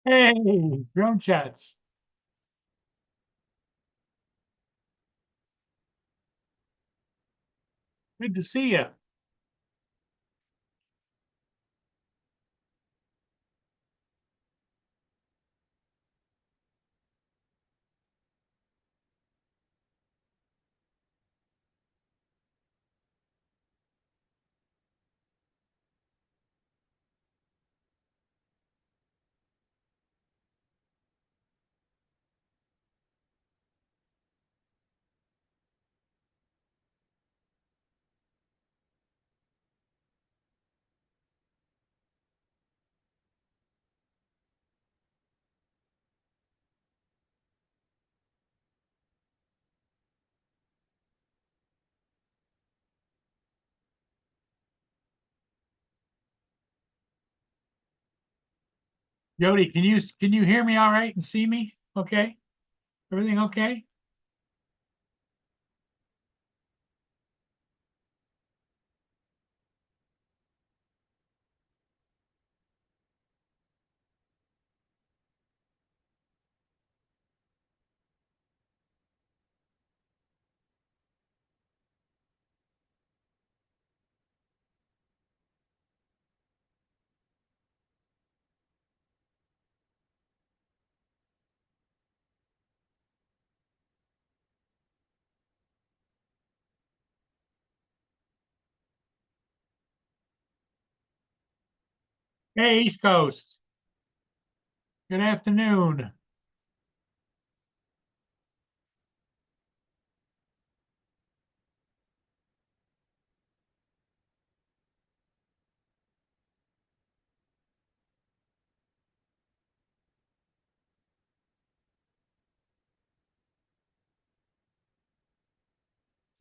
Hey, drone chats. Good to see you. Jody, can you hear me all right and see me? Okay. Everything okay? Hey, East Coast. Good afternoon.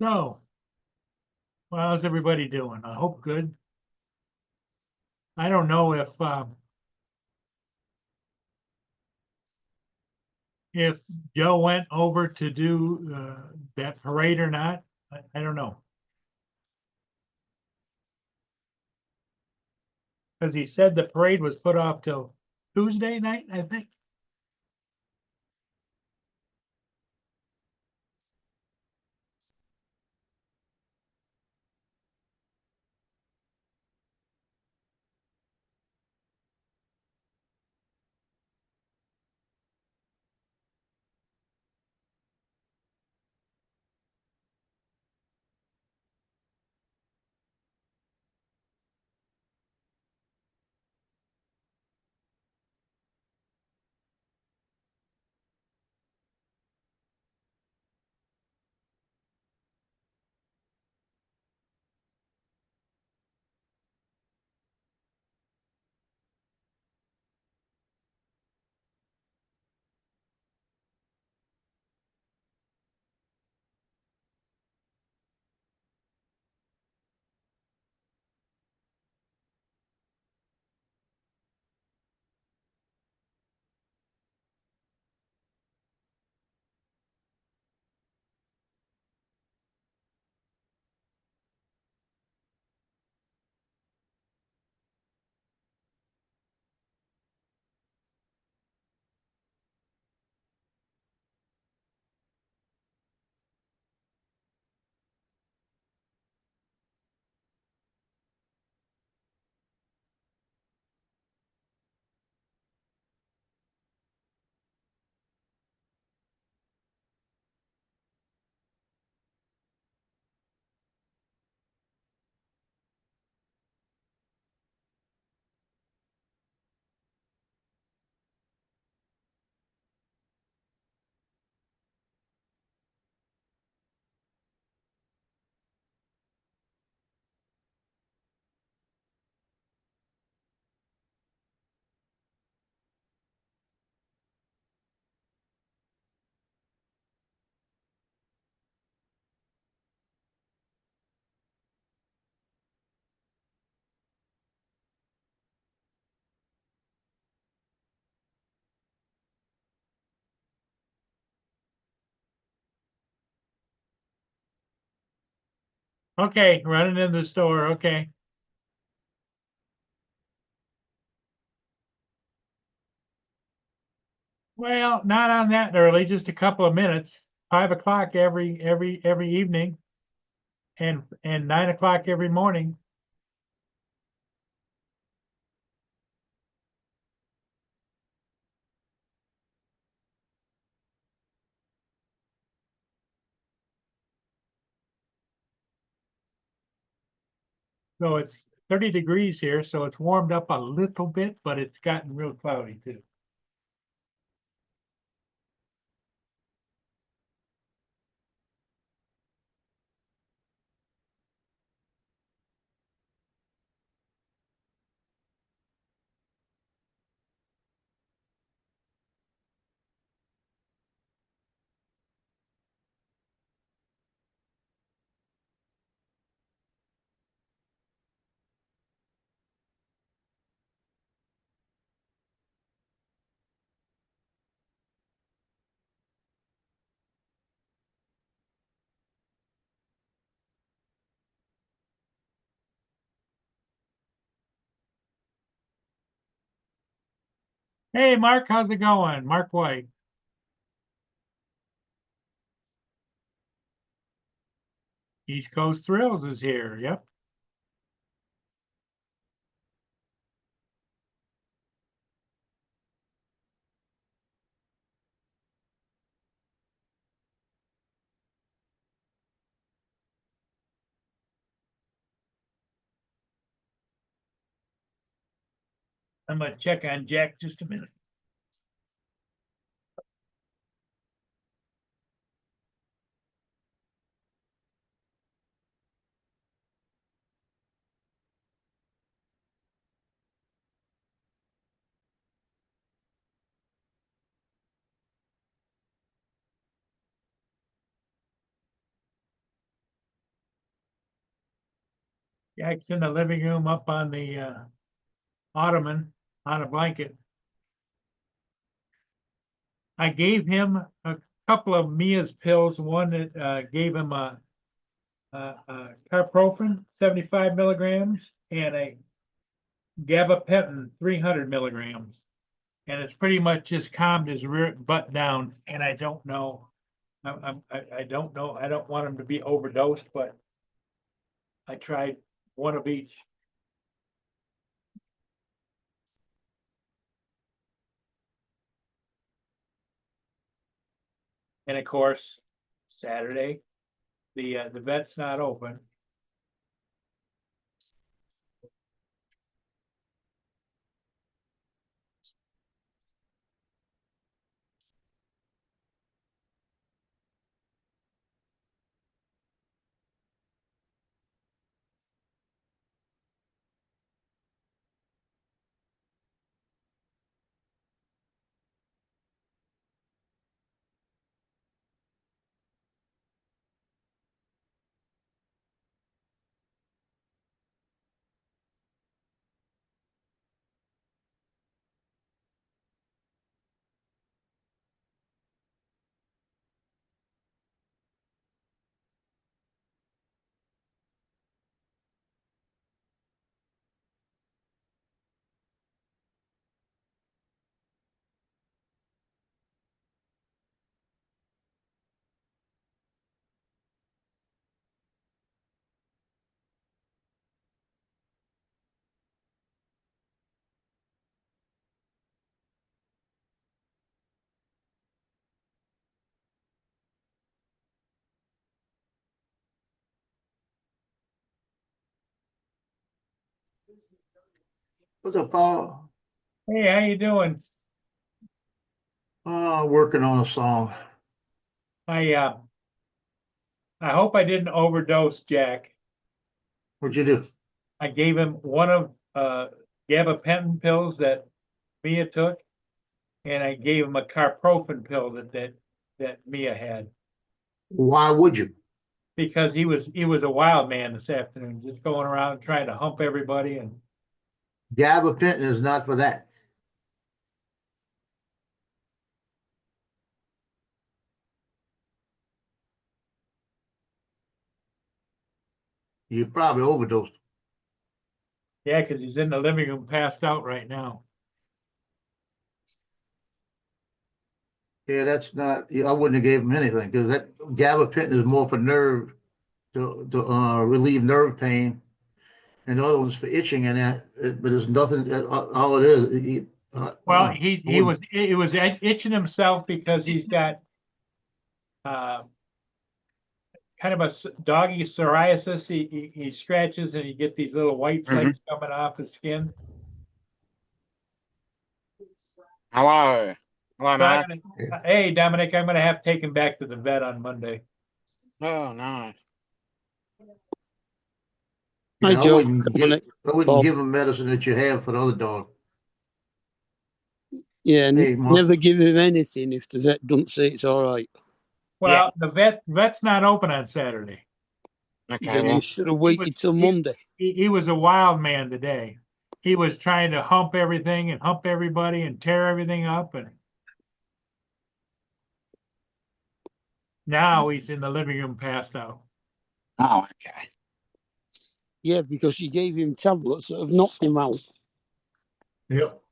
So, how's everybody doing? I hope good. I don't know if Joe went over to do that parade or not. I don't know because he said the parade was put off till Tuesday night, I think. Okay, running in the store. Okay. Well, not on that early, just a couple of minutes, 5 o'clock every evening. And 9 o'clock every morning. So it's 30 degrees here, so it's warmed up a little bit, but it's gotten real cloudy too. Hey, Mark, how's it going? Mark White. East Coast Thrills is here. Yep. I'm gonna check on Jack just a minute. Jack's in the living room up on the ottoman on a blanket. I gave him a couple of Mia's pills, one that gave him a carprofen, 75 milligrams, and a gabapentin, 300 milligrams. And it's pretty much just calmed his rear butt down. And I don't know, I don't know, I don't want him to be overdosed, but I tried one of each. And of course, Saturday, the vet's not open. What's up, Paul? Hey, how you doing? Working on a song. I uh I hope I didn't overdose Jack. What'd you do? I gave him one of gabapentin pills that Mia took, and I gave him a carprofen pill that Mia had, Why would you? because he was a wild man this afternoon, just going around trying to hump everybody. And Gabapentin is not for that. You probably overdosed. yeah, because he's in the living room passed out right now. Yeah, that's not, yeah, I wouldn't have gave him anything, because that gabapentin is more for nerve, to relieve nerve pain. And the other one's for itching and that, but there's nothing, all it is, Well, I wouldn't, he was itching himself because he's got uh, kind of a doggy psoriasis. He scratches and you get these little white flakes coming off his skin. Hello. Hello, So Mark. hey, Dominic, I'm gonna have to take him back to the vet on Monday. Oh, no. Hi, yeah, Joe. I wouldn't Bob. give him medicine that you have for the other dog. Yeah, Hey, Mark. never give him anything if the vet don't say it's all right. Well, the vet's not open on Saturday. Okay, Then well, you should have waited till Monday. He was a wild man today. He was trying to hump everything and hump everybody and tear everything up, and now he's in the living room passed out. oh, okay. Yeah, because you gave him tablets that have knocked him out. Yep.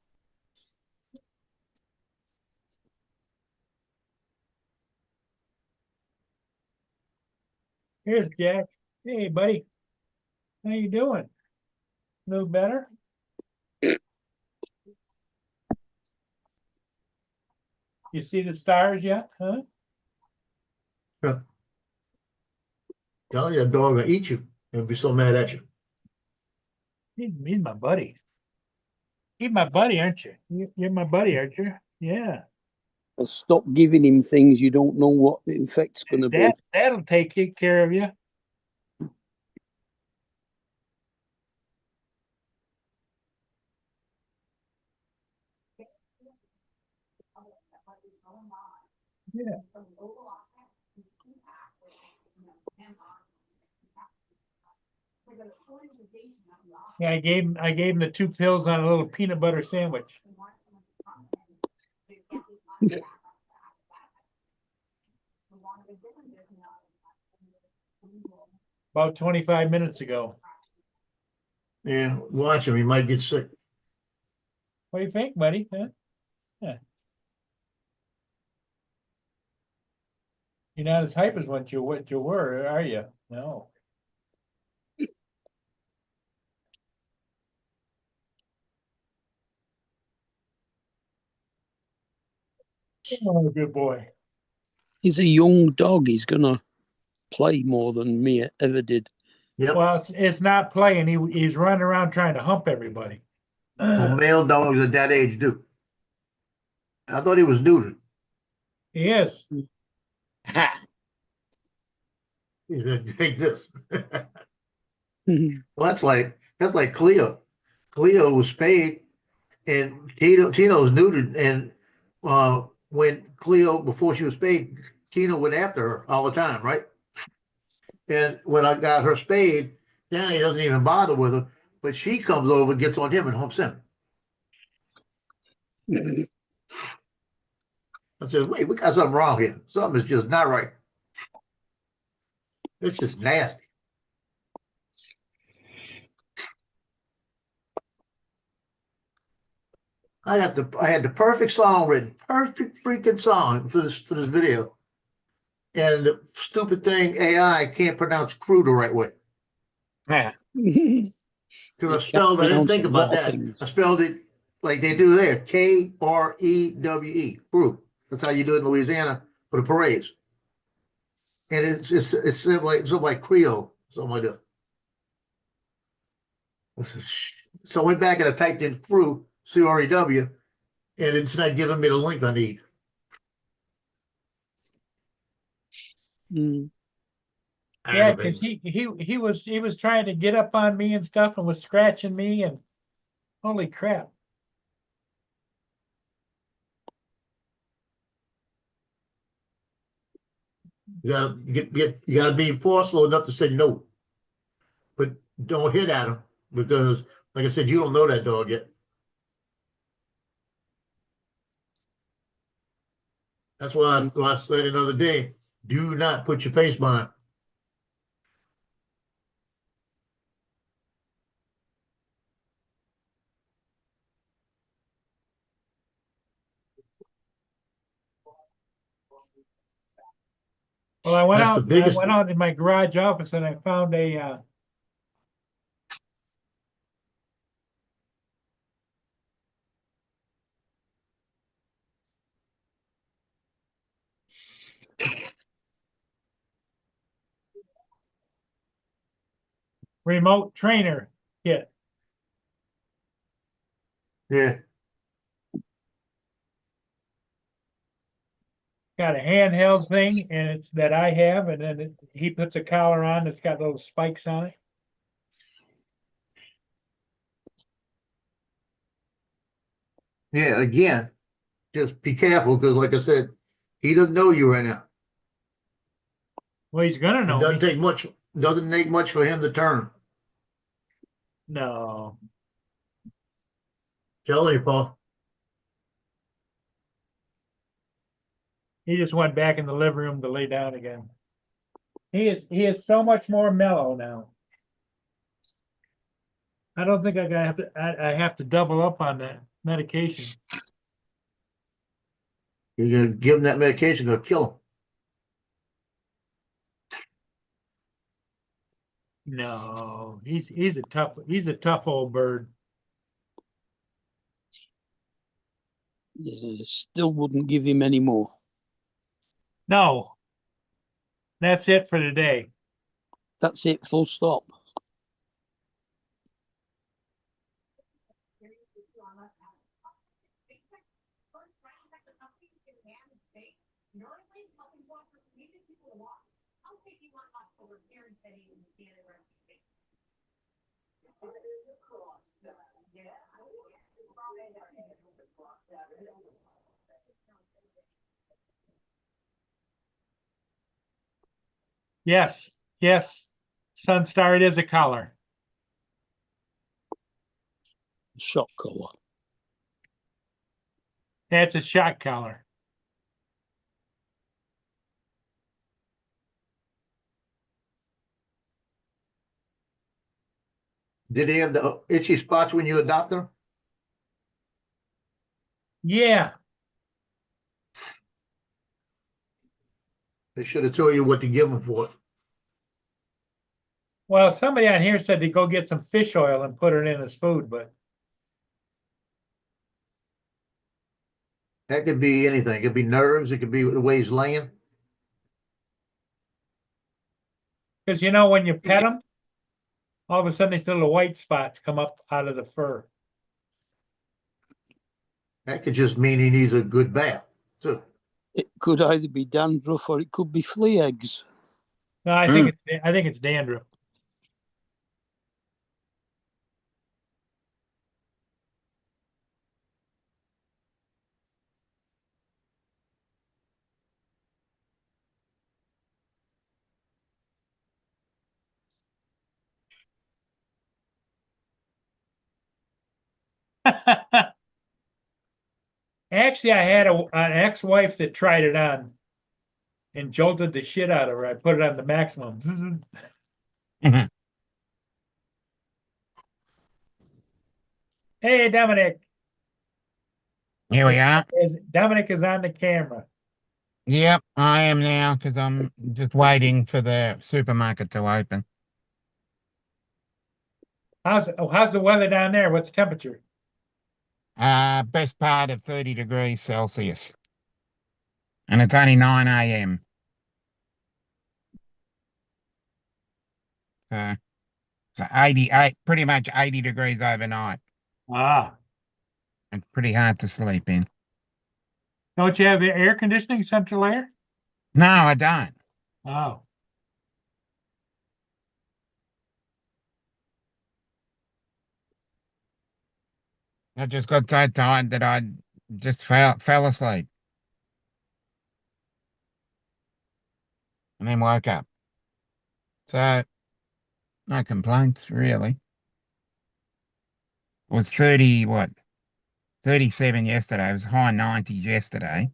Here's Jack. Hey, buddy. How you doing? No better? You see the stars yet, huh? Tell your dog will eat you. He'll be so mad at you. He's my buddy. He's my buddy, aren't you? You're my buddy, aren't you? Yeah. Or stop giving him things you don't know what the effect's going to be. That'll take care of you. Yeah. Yeah, I gave him the 2 pills on a little peanut butter sandwich. About 25 minutes ago. Yeah, watch him. He might get sick. What do you think, buddy? Huh? Yeah. You're not as hype as what you were, are you? No. Oh, good boy. He's a young dog. He's going to play more than me ever did. Yep. Well, it's not playing. He's running around trying to hump everybody. Well, male dogs at that age do. I thought he was neutered. He is. He's gonna take this. Mhm. Well, that's like Cleo. Cleo was spayed, and Tino's neutered. And when Cleo, before she was spayed, Tino went after her all the time, right? And when I got her spayed, now he doesn't even bother with her, but she comes over, gets on him, and humps him. I said, "Wait, we got something wrong here. Something is just not right. It's just nasty." I had the perfect song written, perfect freaking song for this video. And the stupid thing, AI can't pronounce crew the right way. Yeah. Because I didn't think about that. I spelled it like they do there, Krewe, crew. That's how you do it in Louisiana for the parades. And it's said like something like Creole, something like that. So I went back and I typed in crew, CREW, and it's not giving me the link I need. Mm. Yeah, because he was trying to get up on me and stuff and was scratching me and holy crap. You gotta be forceful enough to say no, but don't hit at him because, like I said, you don't know that dog yet. That's why I said another day, do not put your face behind. Well, I went That's the out, I biggest- went out in my garage office and I found a, remote trainer kit. Yeah, Got a handheld thing and it's that I have, and then he puts a collar on, it's got little spikes on it. yeah, again, just be careful, because like I said, he doesn't know you right now. Well, he's gonna It know doesn't me. take much, doesn't take much for him to turn. No, Tell you, Paul. he just went back in the living room to lay down again. He is so much more mellow now. I don't think I have to double up on that medication. You're gonna give him that medication, gonna kill him. No, he's a tough old bird. Yeah, still wouldn't give him any more. No, that's it for today. That's it, full stop. Yes, yes, Sunstar, it is a collar. Shot collar. That's a shot collar. Did he have the itchy spots when you adopt her? Yeah, They should have told you what to give him for it. well, somebody on here said to go get some fish oil and put it in his food, but That could be anything. It could be nerves. It could be the way he's laying. because you know, when you pet him, all of a sudden these little white spots come up out of the fur. That could just mean he needs a good bath. So It could either be dandruff or it could be flea eggs. No, I think it's dandruff. Actually, I had an ex-wife that tried it on and jolted the shit out of her. I put it on the maximum. Hey, Dominic. Here we are. Dominic is on the camera. Yep, I am now because I'm just waiting for the supermarket to open. How's the weather down there? What's the temperature? Best part of 30 degrees Celsius. And it's only 9 a.m. So 88, pretty much 80 degrees overnight. Ah, It's pretty hard to sleep in. don't you have air conditioning, central air? No, I don't. Oh, I just got so tired that I just fell asleep and then woke up. So no complaints really. It was 30, what? 37 yesterday. It was high 90s yesterday.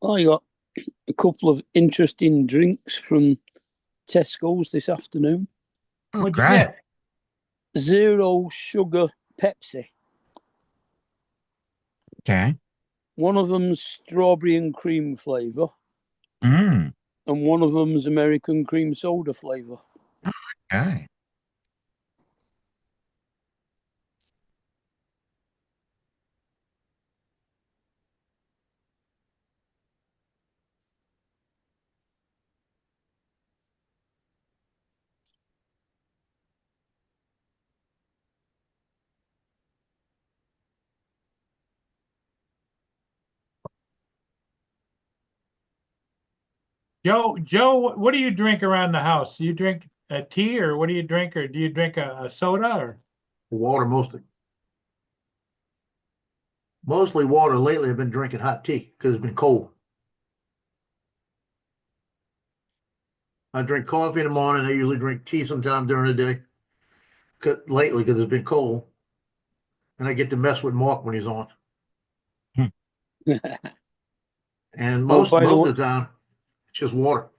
I got a couple of interesting drinks from Tesco's this afternoon. Oh, What'd you great. get? Zero sugar Pepsi. Okay. One of them's strawberry and cream flavour, Mm. and one of them's American cream soda flavour. Okay. Joe, what do you drink around the house? Do you drink a tea or what do you drink? Or do you drink a soda or? Water mostly. Mostly water. Lately, I've been drinking hot tea because it's been cold. I drink coffee in the morning. I usually drink tea sometime during the day. Lately, because it's been cold, and I get to mess with Mark when he's on. And most by the most way- of the time, it's just water.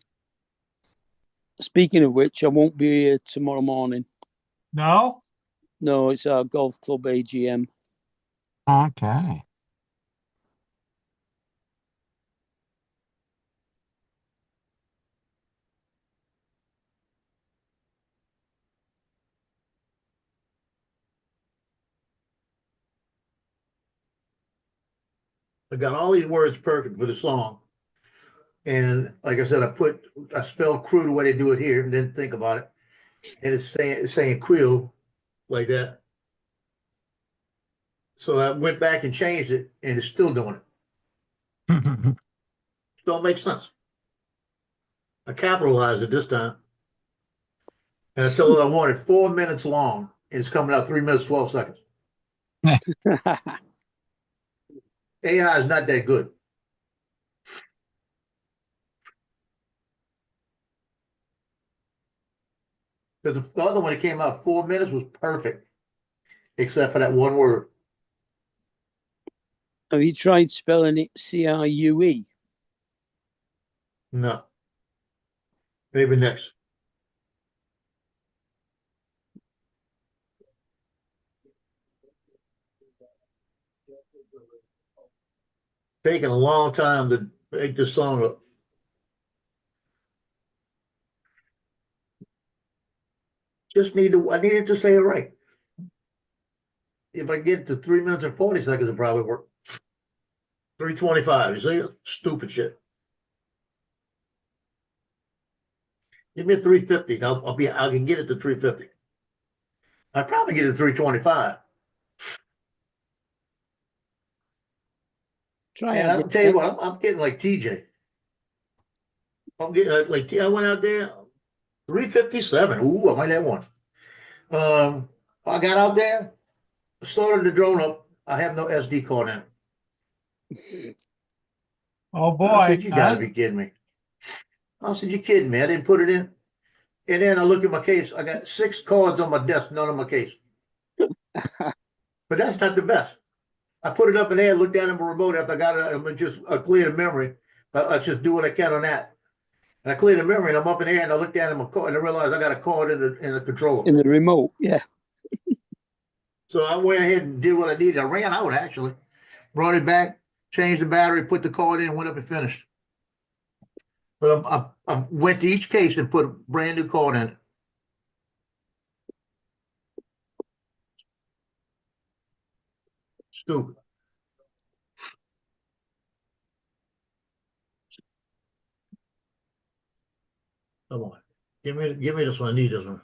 Speaking of which, I won't be here tomorrow morning. No? No, it's our golf club AGM. Okay. I got all these words perfect for the song. And like I said, I spelled crew the way they do it here and didn't think about it. And it's saying Quill like that. So I went back and changed it and it's still doing it. Don't make sense. I capitalized it this time. And I told her I wanted 4 minutes long. And it's coming out 3 minutes, 12 seconds. AI is not that good. Because the other one that came out 4 minutes was perfect, except for that one word. Have you tried spelling it CRUE? No. Maybe next. Taking a long time to make this song up. I needed to say it right. If I get to 3 minutes and 40 seconds, it'll probably work. 3:25. You see? Stupid shit. Give me a 350. I can get it to 350. I'd probably get it to 325. Try And it. I'll tell you what, I'm getting like TJ. I'm getting like I went out there, 357. Ooh, I might have one. I got out there, started the drone up. I have no SD card in it. Oh, I boy. said, you gotta huh? be kidding me. I said, you kidding me? I didn't put it in. And then I look at my case. I got 6 cards on my desk, none on my case. But that's not the best. I put it up in there, looked down at my remote after I got it. I cleared the memory. I just do what I can on that. And I cleared the memory, and I'm up in there, and I looked down at my card, and I realized I got a card in the controller. In the remote, yeah. So I went ahead and did what I needed. I ran out, actually. Brought it back, changed the battery, put the card in, went up and finished. But I went to each case and put a brand new card in it. Stupid. Come on. Give me this one. I need this one.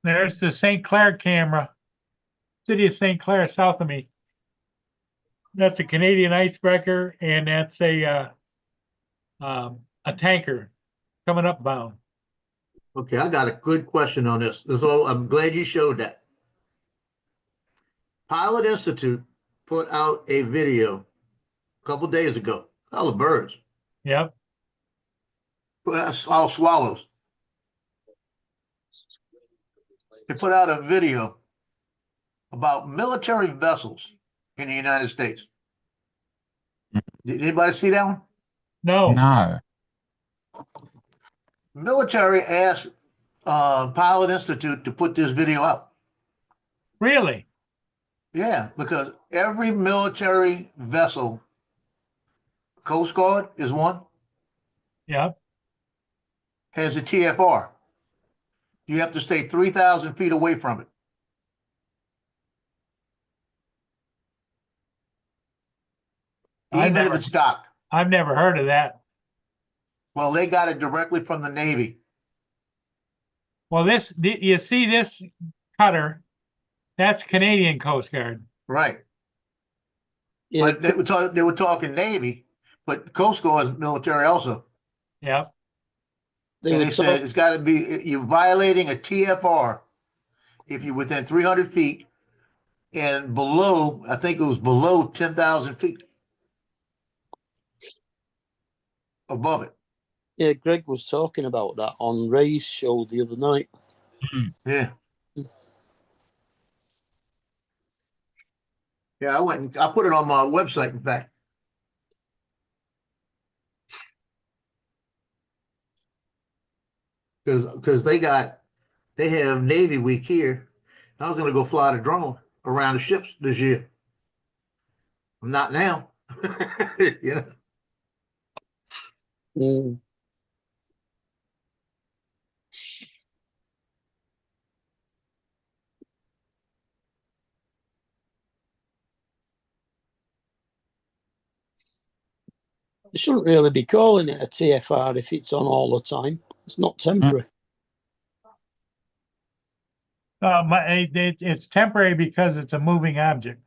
There's the St. Clair camera. City of St. Clair, south of me. That's a Canadian icebreaker, and that's a tanker coming up bound. Okay, I got a good question on this. I'm glad you showed that. Pilot Institute put out a video a couple days ago. All the birds. Yep. all swallows. They put out a video about military vessels in the United States. Did anybody see that one? No, No. Military asked Pilot Institute to put this video out. really? Yeah, because every military vessel, Coast Guard is one, Yeah. has a TFR. You have to stay 3,000 feet away from it. I've Even if never- it's docked. I've never heard of that. Well, they got it directly from the Navy. Well, you see this cutter, that's Canadian Coast Guard. Right. Yeah, But they were talking Navy, but Coast Guard is military also. Yeah. they And were they said it's got to be, you're violating a TFR if you're within 300 feet and below, I think it was below 10,000 feet above it. yeah, Greg was talking about that on Ray's show the other night. Yeah. Yeah, I put it on my website, in fact. Because they have Navy Week here. I was gonna go fly the drone around the ships this year. I'm not now. You know. Mm. They shouldn't really be calling it a TFR if it's on all the time. It's not temporary. It's temporary because it's a moving object.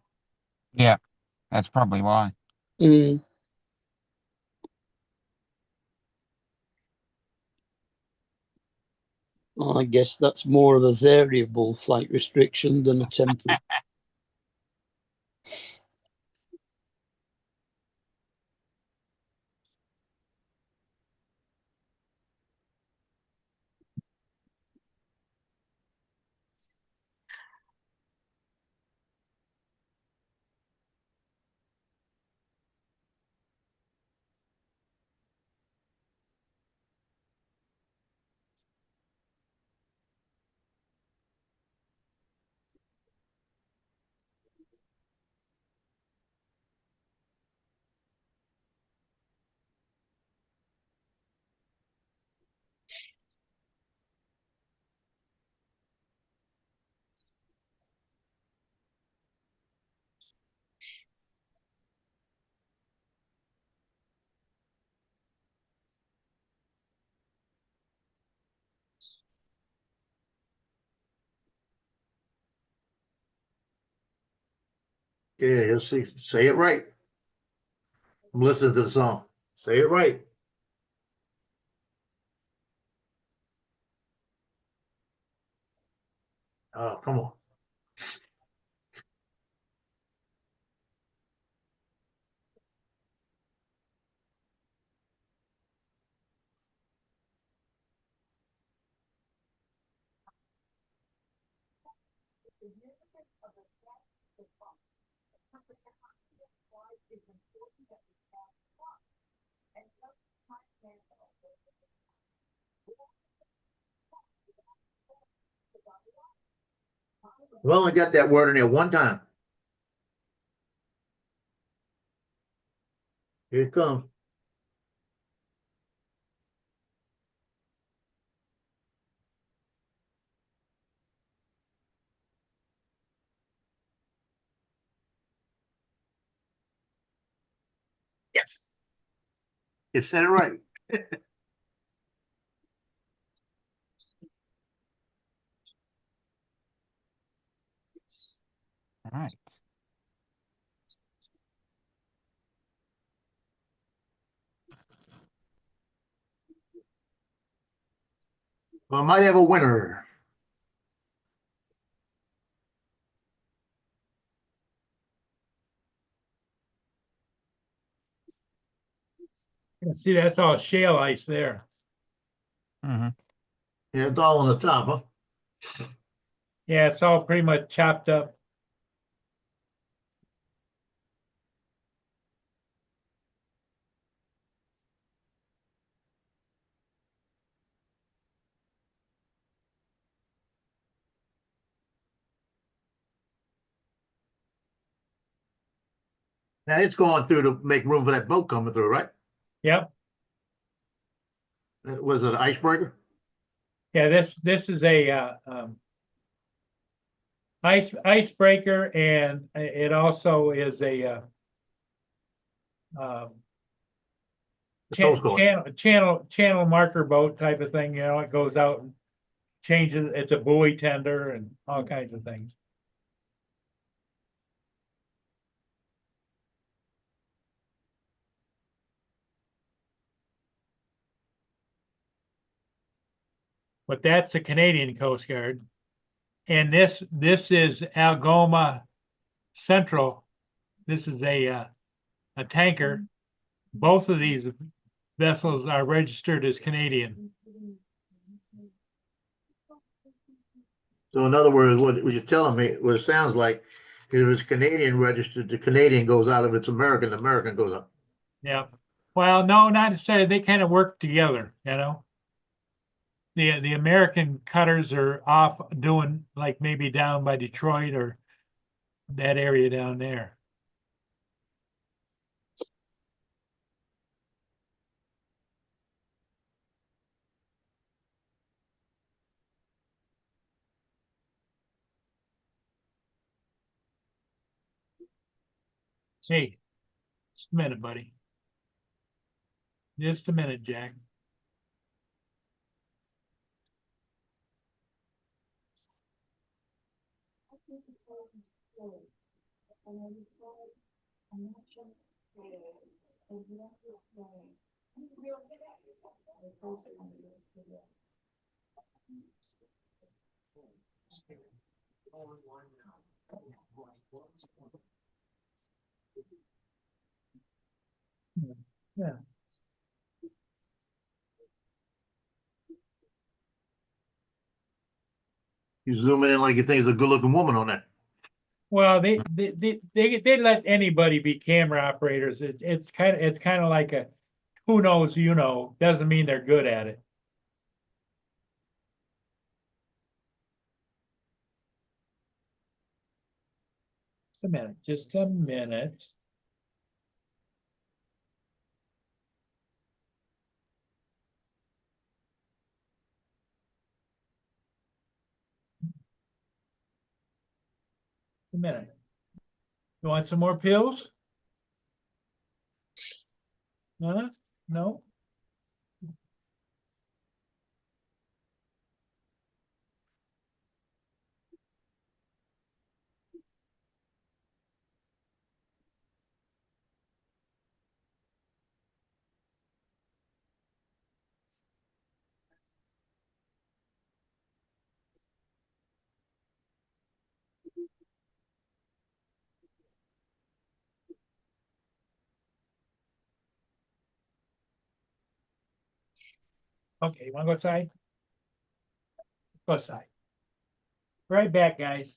Yeah, that's probably why. Mm. I guess that's more of a variable flight restriction than a temporary. Yeah, he'll say it right. I'm listening to the song. Say it right. Oh, come on. We only got that word in there one time. Here it comes. Yes. It said it right. All right. Well, I might have a winner. See, that's all shale ice there. Mhm. Yeah, it's all on the top, huh? Yeah, it's all pretty much chopped up. Now it's going through to make room for that boat coming through, right? Yep. Was it an icebreaker? Yeah, this is a icebreaker, and it also is a um, The Coast Guard. channel marker boat type of thing. You know, it goes out and changes. It's a buoy tender and all kinds of things. But that's the Canadian Coast Guard, and this is Algoma Central. This is a tanker. Both of these vessels are registered as Canadian. So in other words, what you're telling me, what it sounds like, if it's Canadian registered, the Canadian goes out. If it's American, the American goes up. Yeah. Well, no, not necessarily. They kind of work together, you know. The American cutters are off doing like maybe down by Detroit or that area down there. Hey, just a minute, buddy. Just a minute, Jack. Yeah. You zoom in like you think there's a good looking woman on there. Well, they let anybody be camera operators. It's kind of like a who knows, you know, doesn't mean they're good at it. A minute, just a minute. A minute. You want some more pills? Huh? No? Okay, you want to go outside? Go outside. Right back, guys.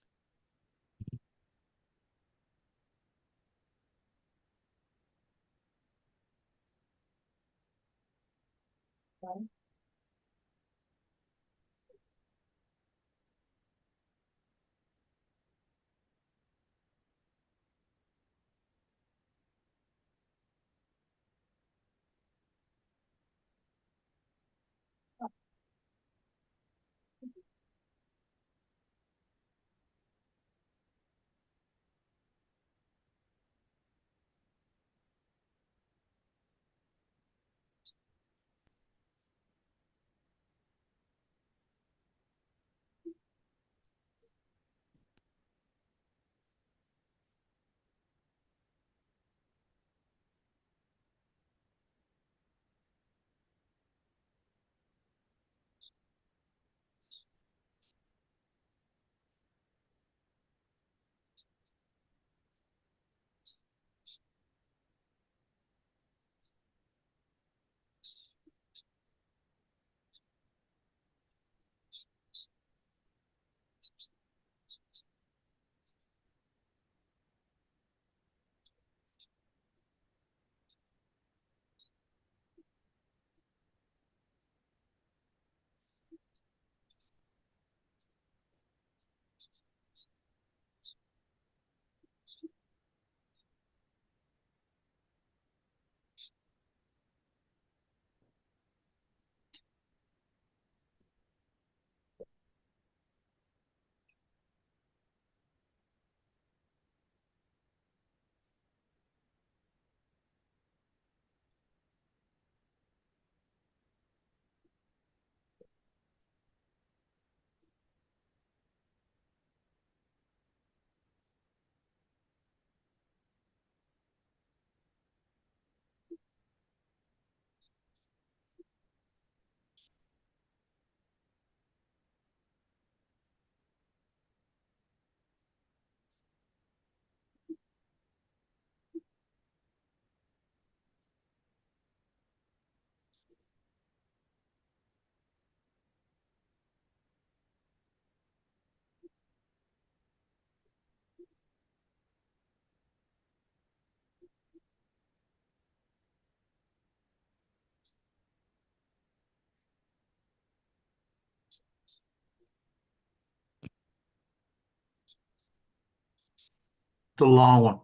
The long one.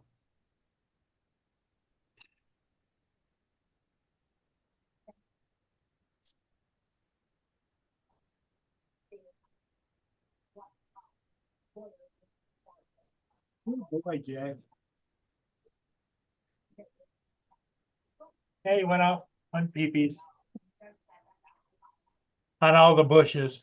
Boy, Jack. Hey, went out on peepees. On all the bushes.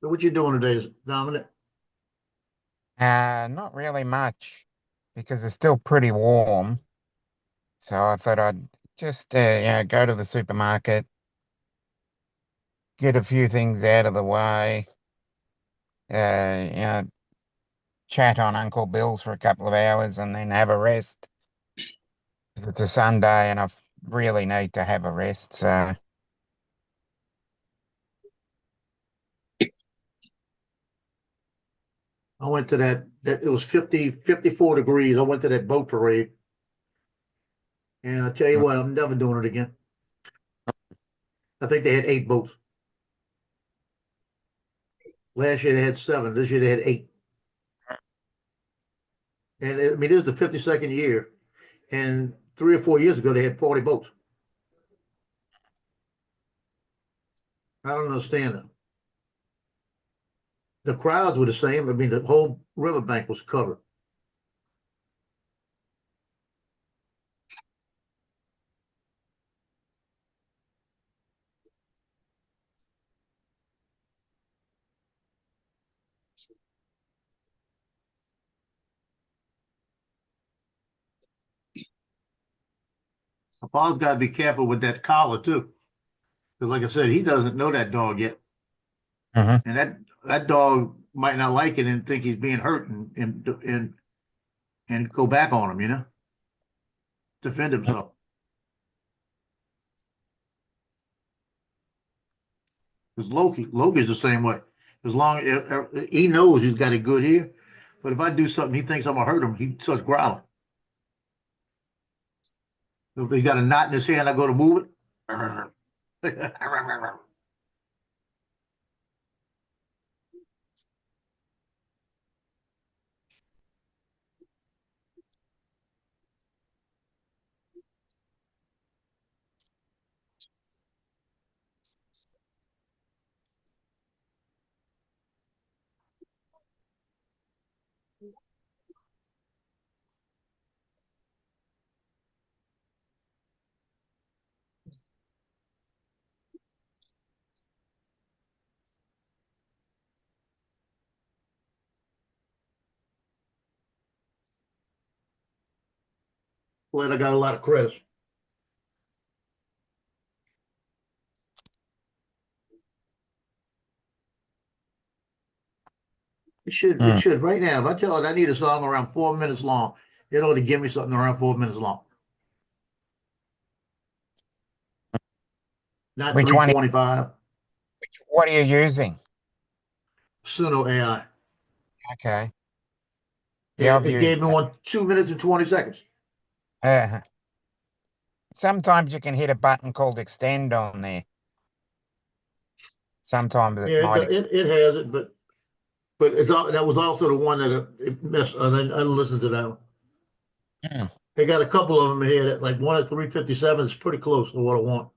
So what you doing today, Dominic? Not really much because it's still pretty warm. So I thought I'd just, go to the supermarket, get a few things out of the way, you know, chat on Uncle Bill's for a couple of hours and then have a rest. It's a Sunday and really need to have a rest. So, I went to that it was 54 degrees. I went to that boat parade. And I tell you what, I'm never doing it again. I think they had 8 boats. Last year they had 7. This year they had 8. And I mean, this is the 52nd year. And 3 or 4 years ago, they had 40 boats. I don't understand it. The crowds were the same. I mean, the whole riverbank was covered. Paul's got to be careful with that collar too, because like I said, he doesn't know that dog yet, mhm. and that dog might not like it and think he's being hurt and go back on him, defend himself. Because Loki's the same way. As long as he knows he's got it good here, but if I do something he thinks I'm gonna hurt him, he starts growling. If he got a knot in his hand, I go to move it. Glad I got a lot of credits. It should right now. If I tell it I need a song around 4 minutes long, it ought to give me something around 4 minutes long. not Which one? 325. What are you using? Suno AI. Okay. Yeah, I've It used gave me one 2 minutes and 20 seconds. that. Sometimes you can hit a button called extend on there. Sometimes it Yeah, might it has it, but that was also the one that it missed. And then I listened to that one. Hmm. They got a couple of them here that like one at 357 is pretty close to what I want.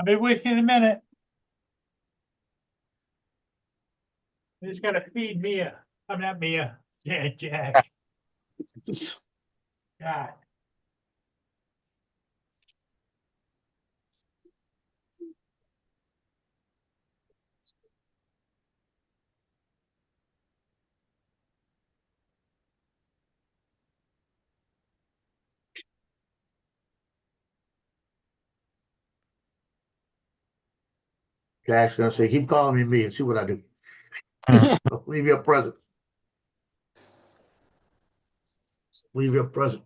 I'll be with you in a minute. I just gotta feed Mia. I'm not Mia. Yeah, Jack. God. Jack's gonna say, keep calling me and see what I do. Hmm. Leave your present. Leave your present.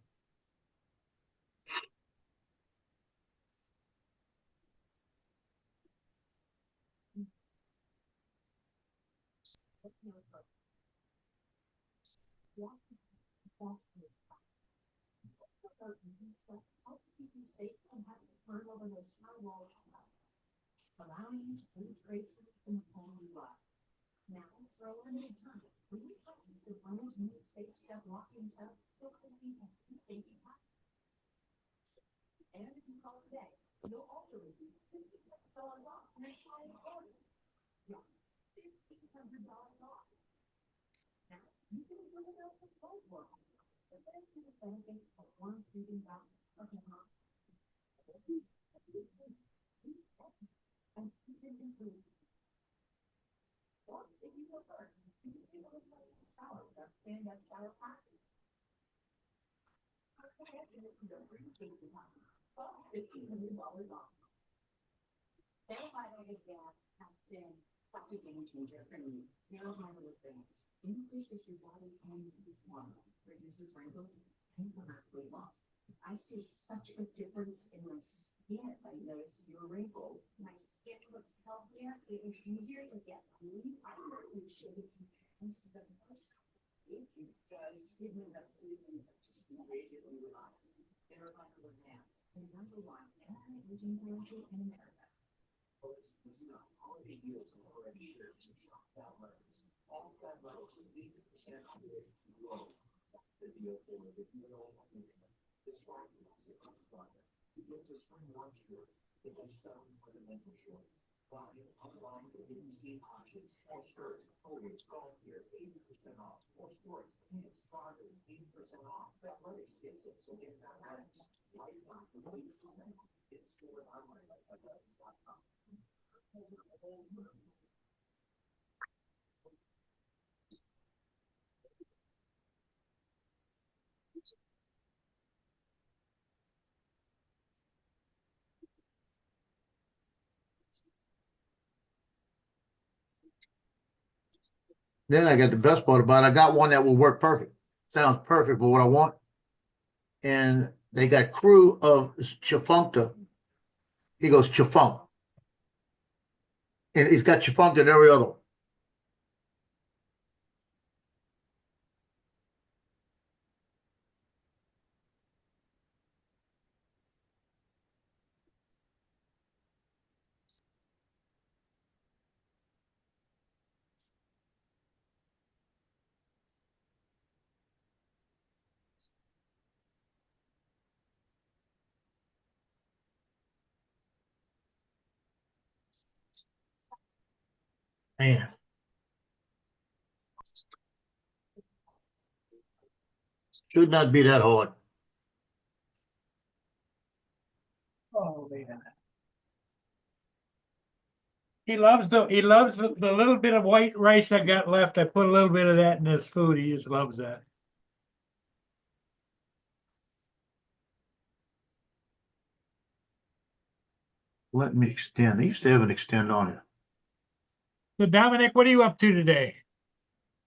Then I got the best part about it. I got one that will work perfect. Sounds perfect for what I want. And they got crew of Chifuncta. He goes Chifunk. And he's got Chifuncta in every other one. Man. Should not be that hard. Oh, man. He loves the little bit of white rice I got left. I put a little bit of that in his food. He just loves that. Let me extend. They used to have an extend on it. So Dominic, what are you up to today?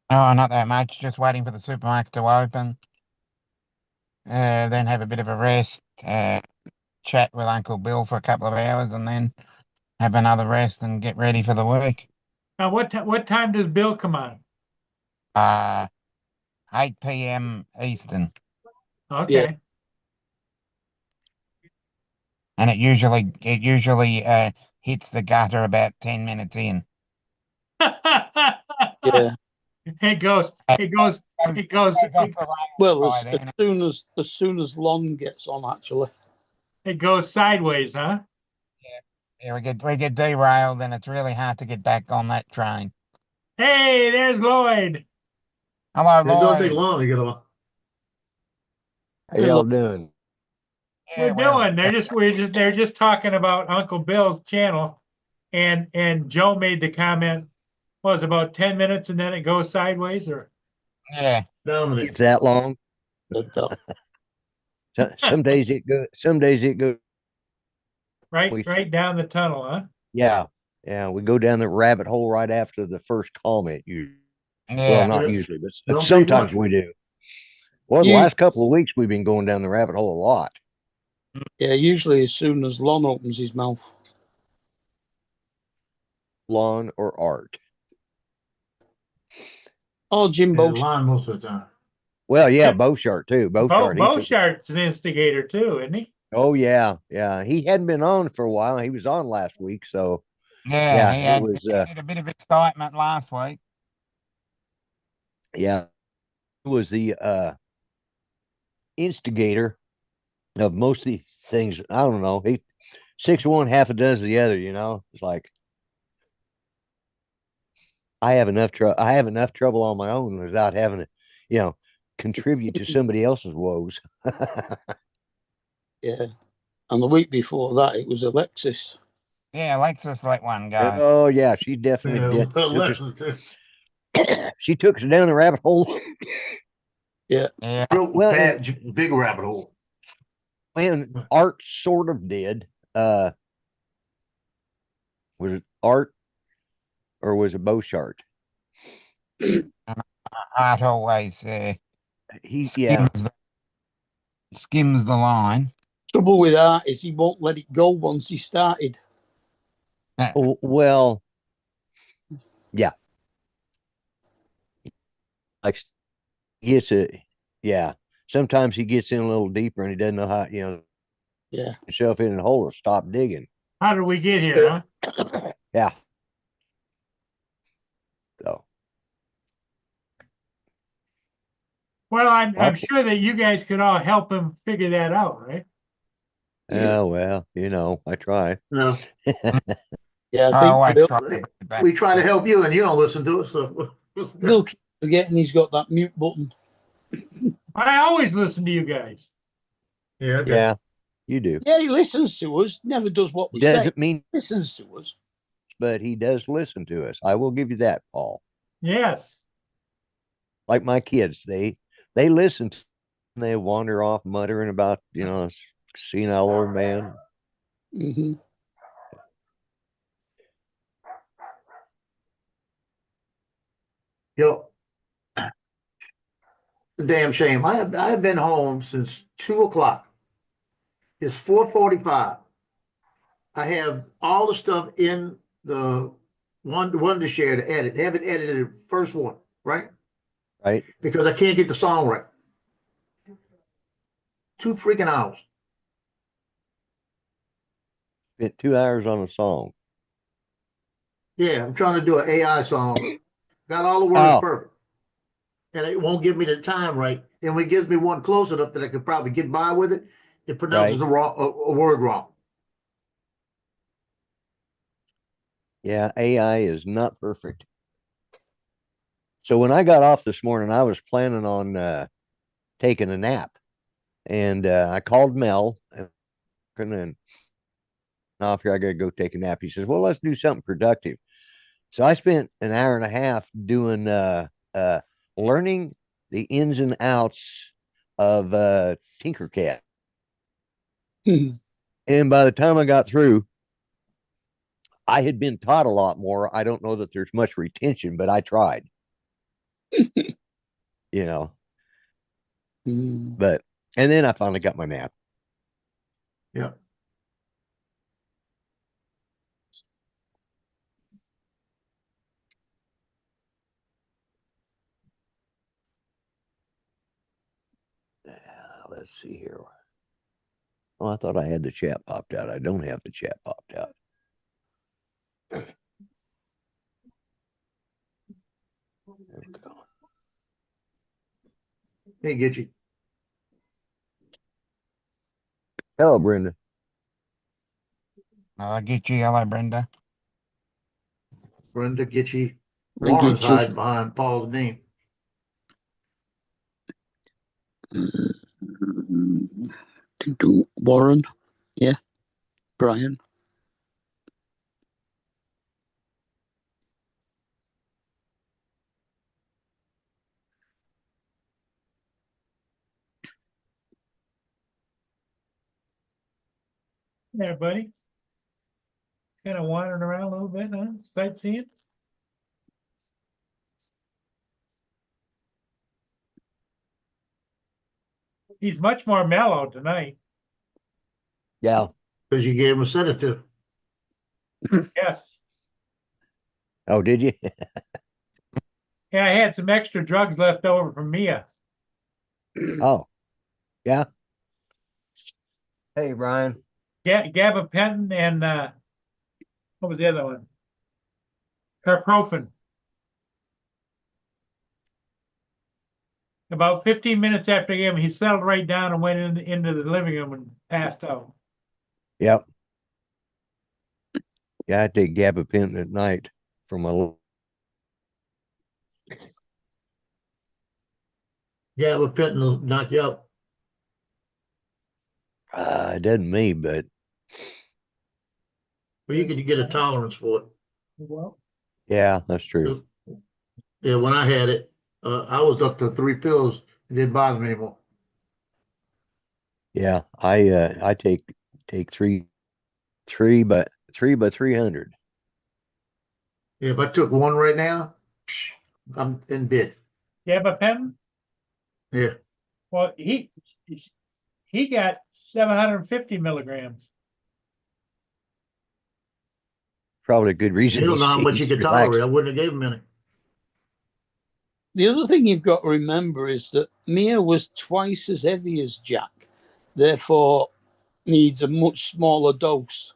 Oh, not that much. Just waiting for the supermarket to open. Then have a bit of a rest. chat with Uncle Bill for a couple of hours and then have another rest and get ready for the week. Now, what time does Bill come on? 8 p.m. Eastern, Okay. and it usually hits the gutter about 10 minutes in. Yeah. It goes, it goes, it goes, Goes off the rails Well, by as then. soon as Lon gets on, actually. it goes sideways, huh? Yeah, we get derailed, and it's really hard to get back on that train. Hey, there's Lloyd. Hello, It don't take Lloyd. long to get on. How y'all doing? Yeah, We're doing. They're just talking about Uncle Bill's channel, and Joe made the comment. Was about 10 minutes, and then it goes sideways, or yeah. Dominic. It's that long. But, Some days it goes. Some days it goes. right down the tunnel, huh? Yeah, yeah. We go down the rabbit hole right after the first comment. Well, Yeah. not Yeah. usually, but Don't take sometimes much. we do. Well, the You- last couple of weeks we've been going down the rabbit hole a lot. yeah, usually as soon as Lon opens his mouth. Lawn or art. Oh, Jimbo. Line most of the time. Well, yeah, Beauchart too. Beauchart. Beauchart's an instigator too, isn't he? Oh yeah, yeah. He hadn't been on for a while. He was on last week, so Yeah, yeah, he it had, was. he had a bit of excitement last week. Yeah, it was the instigator of most of these things. I don't know. He 6 one, half a dozen the other. It's like I have enough trouble. I have enough trouble on my own without having to, contribute to somebody else's woes. Yeah. And the week before that, it was Alexis. Yeah, let's just let one go. Oh yeah, she definitely Yeah, did. She took us down the rabbit hole. Yeah. Real Well, bad, big rabbit hole. And Art sort of did. Was it Art or was it Beauchart? Art always Yeah. skims the line. Trouble with that is he won't let it go once he started. Oh, well, yeah. Like he gets yeah. Sometimes he gets in a little deeper and he doesn't know how, Yeah. himself in a hole or stop digging. How did we get here, huh? Yeah. So Well, I'm sure that you guys could all help him figure that out, right? yeah, well, I try. No, Yeah, I always Bill, try to bring it back. we try to help you and you don't listen to us. So Bill keeps forgetting he's got that mute button. I always listen to you guys. yeah, okay. Yeah, you do. Yeah, he listens to us, never does what we say. Doesn't mean, Listens to us. but he does listen to us. I will give you that, Paul. Yes. Like my kids, they listen to, and they wander off muttering about, senile old man. Mm-hmm. Yo, damn shame. I have been home since 2 o'clock. It's 4:45. I have all the stuff in the one to share to edit. Haven't edited the first one, right? Right? Because I can't get the song right. 2 freaking hours. Spent 2 hours on a song. Yeah, I'm trying to do an AI song. Got all the words Oh. perfect. And it won't give me the time right. And when it gives me one close enough that I could probably get by with it, it pronounces a word wrong. Yeah, AI is not perfect. So when I got off this morning, I was planning on taking a nap. And I called Mel and off here, I gotta go take a nap. He says, well, let's do something productive. So I spent an hour and a half doing learning the ins and outs of Tinkercad. And by the time I got through, I had been taught a lot more. I don't know that there's much retention, but I tried. But and then I finally got my nap. Yeah. let's see here. Oh, I thought I had the chat popped out. I don't have the chat popped out. There we go. Hey, get you. Hello, Brenda. I'll get you, hello, Brenda. Brenda Gitchy. I Lawrence get you. hide behind Paul's name. Warren. Yeah. Brian. Yeah, buddy. Kind of wandering around a little bit, huh? Sightseeing. He's much more mellow tonight. Yeah. Because you gave him a sedative. Yes. Oh, did you? Yeah, I had some extra drugs left over from Mia. Oh, yeah. Hey, Brian. Gabapentin and what was the other one? Carprofen. About 15 minutes after I gave him, he settled right down and went into the living room and passed out. Yep. Yeah, I take gabapentin at night for my. Yeah, but Penton will knock you out. It doesn't me, but Well, you could get a tolerance for it. Well, yeah, that's true. Yeah, when I had it, I was up to 3 pills. It didn't bother me anymore. Yeah, I take three by 300. Yeah, if I took one right now, I'm in bed. Gabapentin, Yeah. well, he got 750 milligrams. Probably a good reason. You don't know how much he's you could relaxed. tolerate. I wouldn't have gave him any. The other thing you've got to remember is that Mia was twice as heavy as Jack, therefore needs a much smaller dose.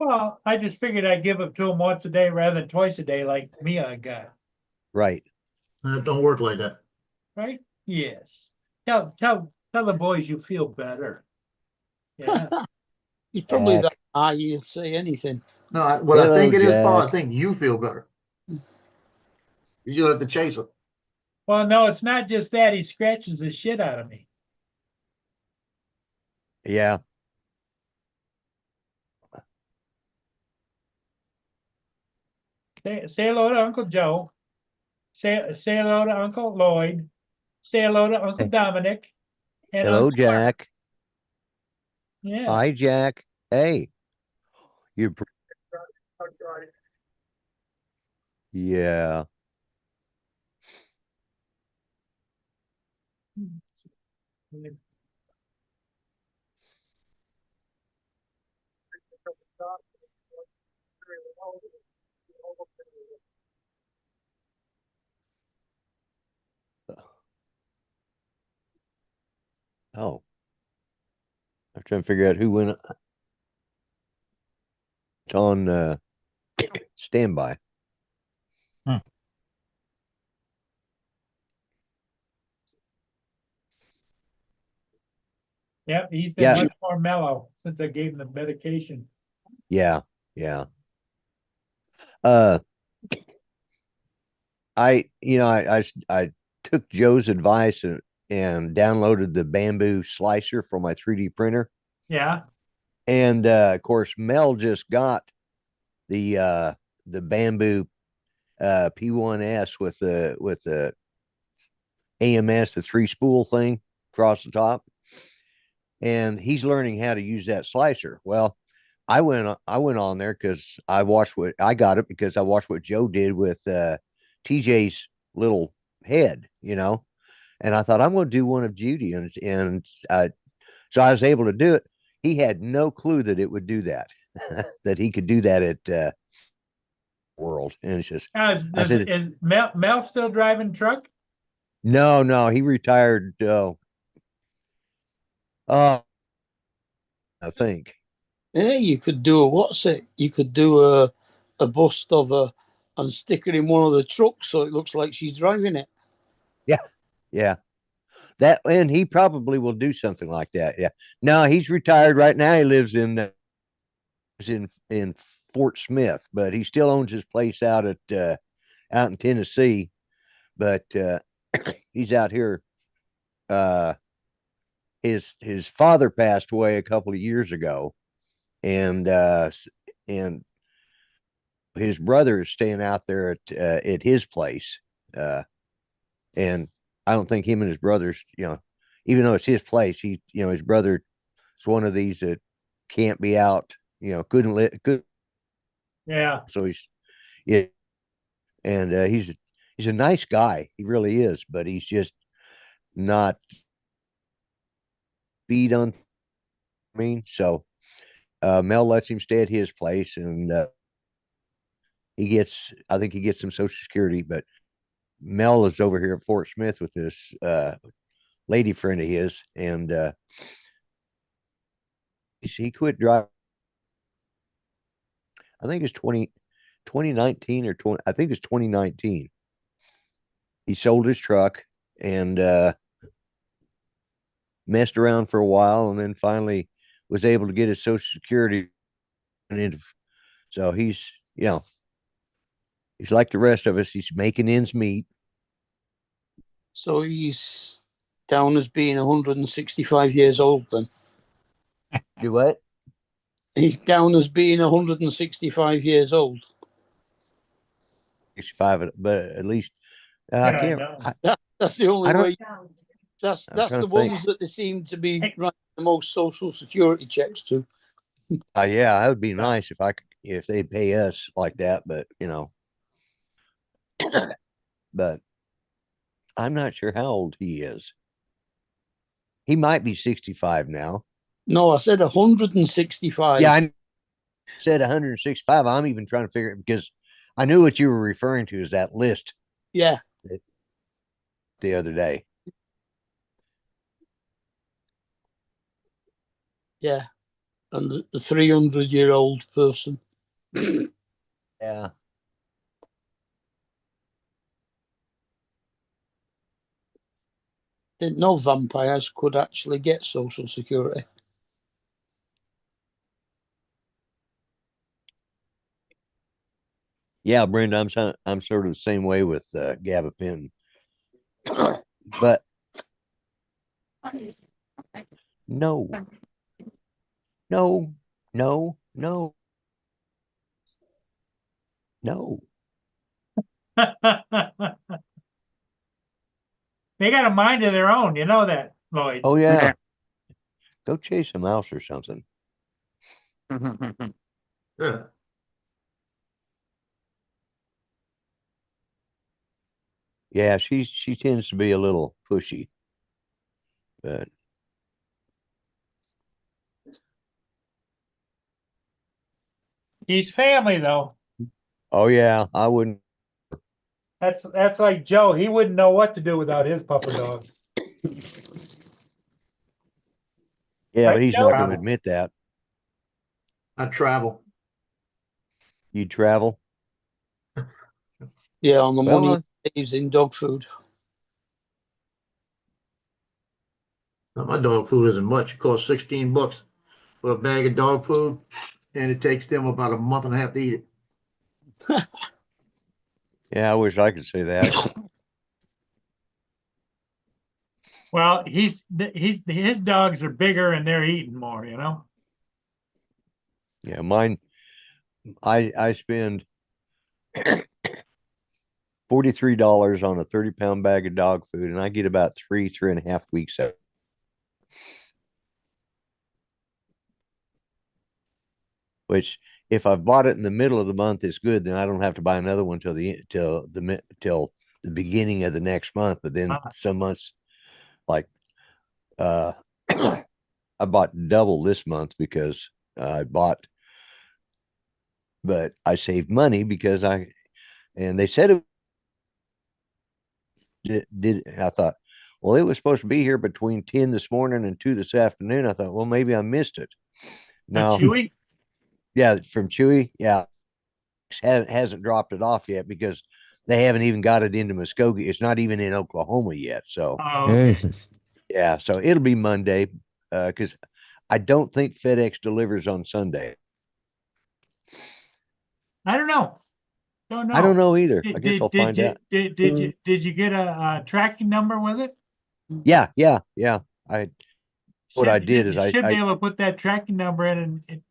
Well, I just figured I'd give it to him once a day rather than twice a day like Mia got, Right. It don't work like that. right? Yes. Tell the boys you feel better. Yeah. He's probably Jack. that high, he'll say anything. No, what I Hello, think it is, Paul, I Jack. think you feel better. You don't have to chase him. Well, no, it's not just that. He scratches the shit out of me. Yeah. Say hello to Uncle Joe. Say hello to Uncle Lloyd. Say hello to Uncle Hey. Dominic. And Hello, Uncle Mark. Jack. Yeah. Hi, Jack. Hey. You. Yeah. Oh. I'm trying to figure out who went on standby. Yep, he's been Yeah. much more mellow since I gave him the medication. Yeah. Yeah. Uh, I took Joe's advice and downloaded the bamboo slicer for my 3D printer. Yeah. And of course, Mel just got the bamboo P1S with the AMS, the 3-spool thing across the top, and he's learning how to use that slicer. Well, I went on there because I watched what I got it because I watched what Joe did with TJ's little head, and I thought I'm going to do one of Judy, and so I was able to do it. He had no clue that it would do that, that he could do that at World, and it's just Is Mel still driving truck? no, he retired I think. Yeah, you could do a what's it? You could do a bust of her and stick her in one of the trucks so it looks like she's driving it. Yeah. That, and he probably will do something like that. Yeah. No, he's retired right now. He lives in Fort Smith, but he still owns his place out out in Tennessee. But he's out here. Uh, his father passed away a couple of years ago, and and his brother is staying out there at his place. And I don't think him and his brothers, even though it's his place, his brother is one of these that can't be out, couldn't live, could Yeah. so yeah, and he's a nice guy, he really is, but he's just not feed on. I mean, so Mel lets him stay at his place, and I think he gets some Social Security, but Mel is over here at Fort Smith with this lady friend of his, and he quit driving. I think it's 2019 or 20. I think it's 2019. He sold his truck and messed around for a while, and then finally was able to get his Social Security. So he's like the rest of us. He's making ends meet. So he's down as being 165 years old then. Do what? He's down as being 165 years old. 65, but at least I Yeah, I can't. know. That's the only I don't- way. That's I'm that's trying the to think. ones that they seem to be writing the most Social Security checks to. Yeah, that would be nice if they pay us like that, but but I'm not sure how old he is. He might be 65 now. No, I said 165. Yeah, I said 165. I'm even trying to figure it because I knew what you were referring to is that list Yeah. the other day. Yeah. And the 300-year-old person. Yeah. Didn't know vampires could actually get Social Security. Yeah, Brenda, I'm sort of the same way with gabapentin. But no, no, no, no, no. They got a mind of their own, you know that, Lloyd. Oh yeah. Go chase a mouse or something. Yeah. Yeah, she tends to be a little pushy. But He's family though. oh yeah, I wouldn't. That's like Joe. He wouldn't know what to do without his puppy dog. Yeah, Right, but he's Joe? not going to admit that. I travel. You travel. Yeah, on the Well, money he saves in dog food. My dog food isn't much. It costs $16 for a bag of dog food, and it takes them about a month and a half to eat it. yeah, I wish I could say that. Well, his dogs are bigger and they're eating more, you know. Yeah, mine. I spend $43 on a 30-pound bag of dog food, and I get about 3.5 weeks out. Which, if I've bought it in the middle of the month, is good. Then I don't have to buy another one till the beginning of the next month. But then some months, like I bought double this month because I bought, but I saved money because and they said it did. I thought, Well, it was supposed to be here between 10 this morning and 2 this afternoon. I thought, well, maybe I missed it. No, Chewy? yeah, from Chewy. Yeah. Hasn't dropped it off yet because they haven't even got it into Muskogee. It's not even in Oklahoma yet. So, Oh, okay. Jesus. yeah. So it'll be Monday because I don't think FedEx delivers on Sunday. I don't know. Don't know. I don't know either. I Did, guess I'll did, find did, out. did you get a tracking number with it? Yeah. What I did is You should be I able to put that tracking number in and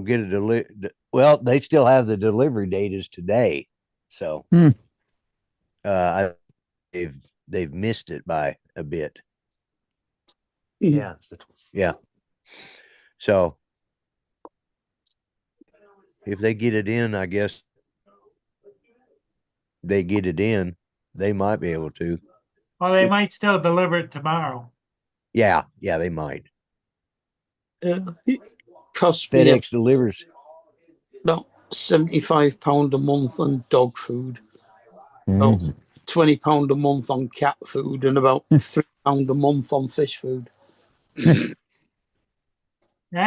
get a well, they still have the delivery date is today. So, Hmm. they've missed it by a bit. Mhm. Yeah. Yeah. So if they get it in, I guess they get it in, they might be able to. well, they might still deliver it tomorrow. Yeah, they might. It cost me FedEx delivers. about £75 a month on dog food, Jesus. £20 a month on cat food, and about £3 a month on fish food. Yeah,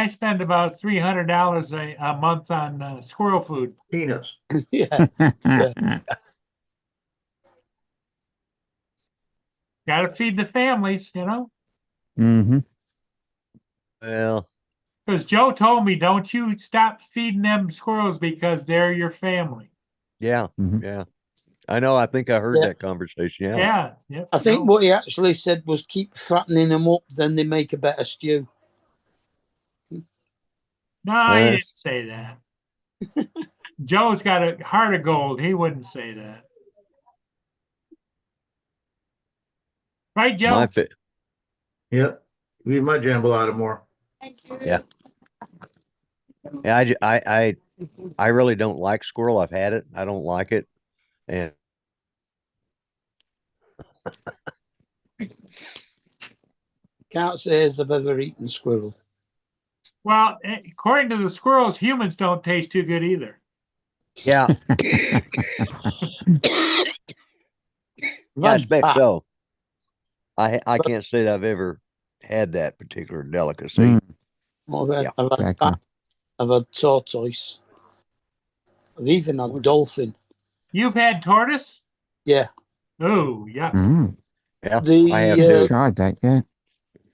I spend about $300 a month on squirrel food. Peanuts. Yeah. Got to feed the families, Mm-hmm. Well, Because Joe told me, don't you stop feeding them squirrels because they're your family. yeah, Mhm. yeah. I know. I think I heard Yeah. that conversation. Yeah. Yeah. Yep, I think no. what he actually said was keep fattening them up, then they make a better stew. No, he Uh, didn't say that. Joe's got a heart of gold. He wouldn't say that. Right, Joe? My fit. Yep. Leave my jambalaya more. Yeah. Yeah. I really don't like squirrel. I've had it. I don't like it. And Can't say as I've ever eaten squirrel. Well, according to the squirrels, humans don't taste too good either. yeah, I expect so. I can't say that I've ever had that particular delicacy. Mm, Yeah. I've had exactly. bat, I've had tortoise. I've even had dolphin. You've had tortoise? Yeah. Oh, yeah. Mm. Yeah, The I have Never to. tried that yet.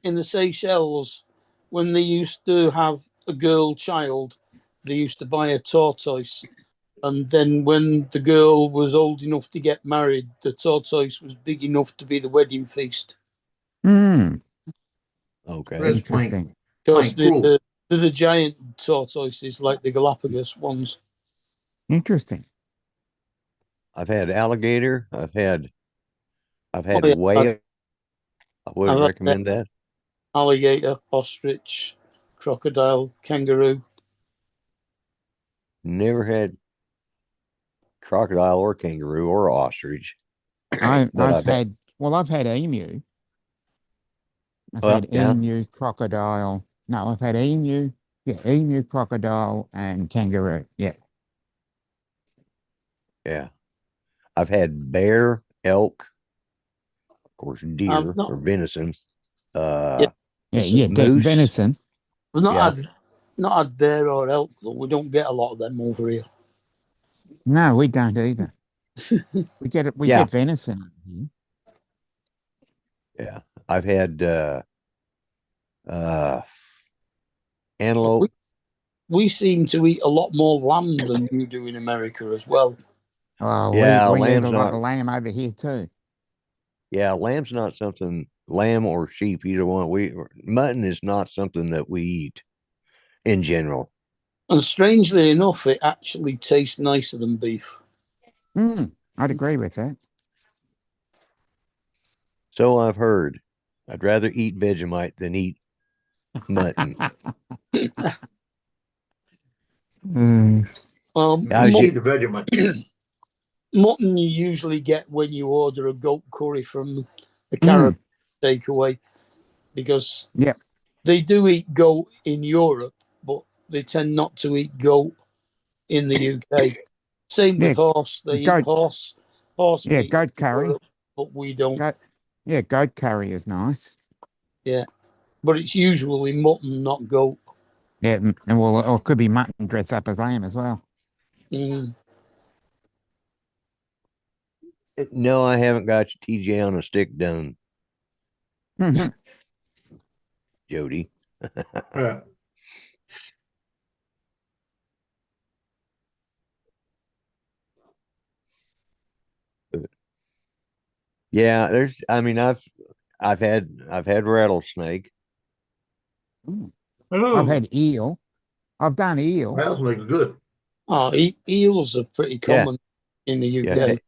in the Seychelles, when they used to have a girl child, they used to buy a tortoise. And then when the girl was old enough to get married, the tortoise was big enough to be the wedding feast. Mm, Okay. That's interesting. Because Plain cruel. they're the giant tortoises like the Galapagos ones. Interesting. I've had alligator. I've had Oh, yeah, whale. I wouldn't I've had recommend that. alligator, ostrich, crocodile, kangaroo. Never had crocodile or kangaroo or ostrich. I've I've had emu. I've Well, had yeah. emu, crocodile. No, I've had emu. Yeah, emu, crocodile, and kangaroo. Yeah. Yeah. I've had bear, elk, of course, deer not- or venison. Yeah. Yeah, Moose. venison. We've Yeah. not had bear or elk, though. We don't get a lot of them over here. No, we don't either. We get it. We Yeah. get venison. Mhm. Yeah. I've had antelope. We seem to eat a lot more lamb than you do in America as well. Oh, Yeah, we eat lamb's a lot not- of lamb over here too. Yeah, lamb's not something. Lamb or sheep, either one. Mutton is not something that we eat in general. And strangely enough, it actually tastes nicer than beef. I'd agree with that. So I've heard. I'd rather eat Vegemite than eat mutton. Mm, I was Eat the Vegemite. Mutton you usually get when you order a goat curry from the Carib takeaway, because Yep. they do eat goat in Europe, but they tend not to eat goat in the UK. Same with Yeah, horse. They goat- eat horse yeah, meat. goat in curry. Europe. but we don't. Goat, yeah, goat curry is nice. But it's usually mutton, not goat. Yeah, and well, or it could be mutton dressed up as lamb as well. Mm. No, I haven't got your TJ on a stick done, Jody. Yeah. Yeah, I mean, I've had rattlesnake. I've Hello. had eel. I've done eel. Rattlesnake is good. Oh, eels are pretty Yeah. common in the Yeah. UK.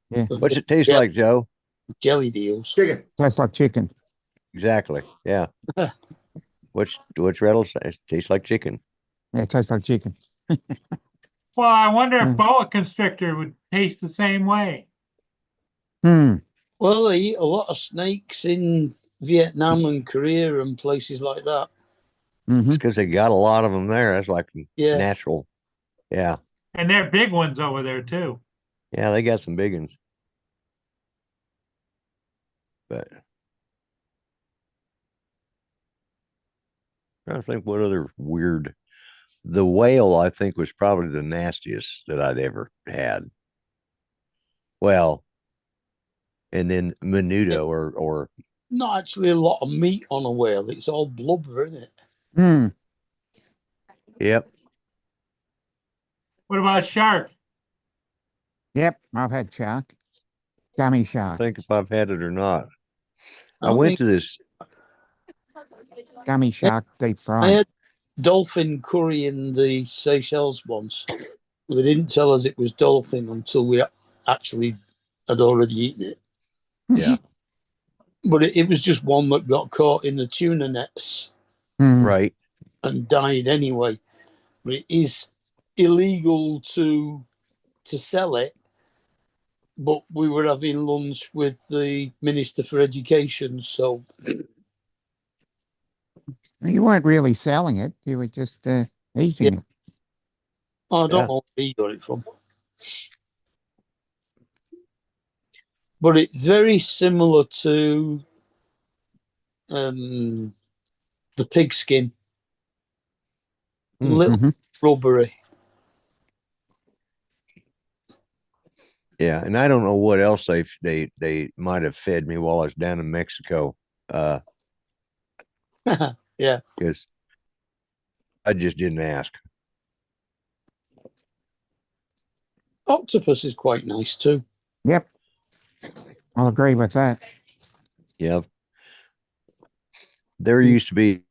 Yeah. What's it taste Yeah. like, Joe? Jellied eels. Chicken. Tastes like chicken. Exactly. Yeah. What's rattlesnake? Tastes like chicken. Yeah, it tastes like chicken. Well, I wonder if Mm. boa constrictor would taste the same way. Hmm. Well, they eat a lot of snakes in Vietnam and Korea and places like that. Mm-hmm. It's because they got a lot of them there. That's like Yeah. natural. Yeah. And they're big ones over there too. Yeah, they got some big ones. But I think what other weird. The whale, I think, was probably the nastiest that I'd ever had. Well, and then menudo or Not actually a lot of meat on a whale. It's all blubber, isn't it? Hmm. yep. What about shark? Yep, I've had shark. Gummy I shark. think if I've had it or not. I don't went think- to this. Gummy shark deep I fried. had dolphin curry in the Seychelles once. They didn't tell us it was dolphin until we actually had already eaten it. Yeah. But it was just one that got caught in the tuna nets Hmm. Right. and died anyway. But it is illegal to sell it. But we were having lunch with the Minister for Education, so You weren't really selling it. You were just eating it. I don't Yeah. know where he got it from. But it's very similar to the pig skin. A Mm. little Mhm. rubbery. Yeah, and I don't know what else they might have fed me while I was down in Mexico. Yeah. Because I just didn't ask. Octopus is quite nice too. Yep. I'll agree with that. Yeah. There used to be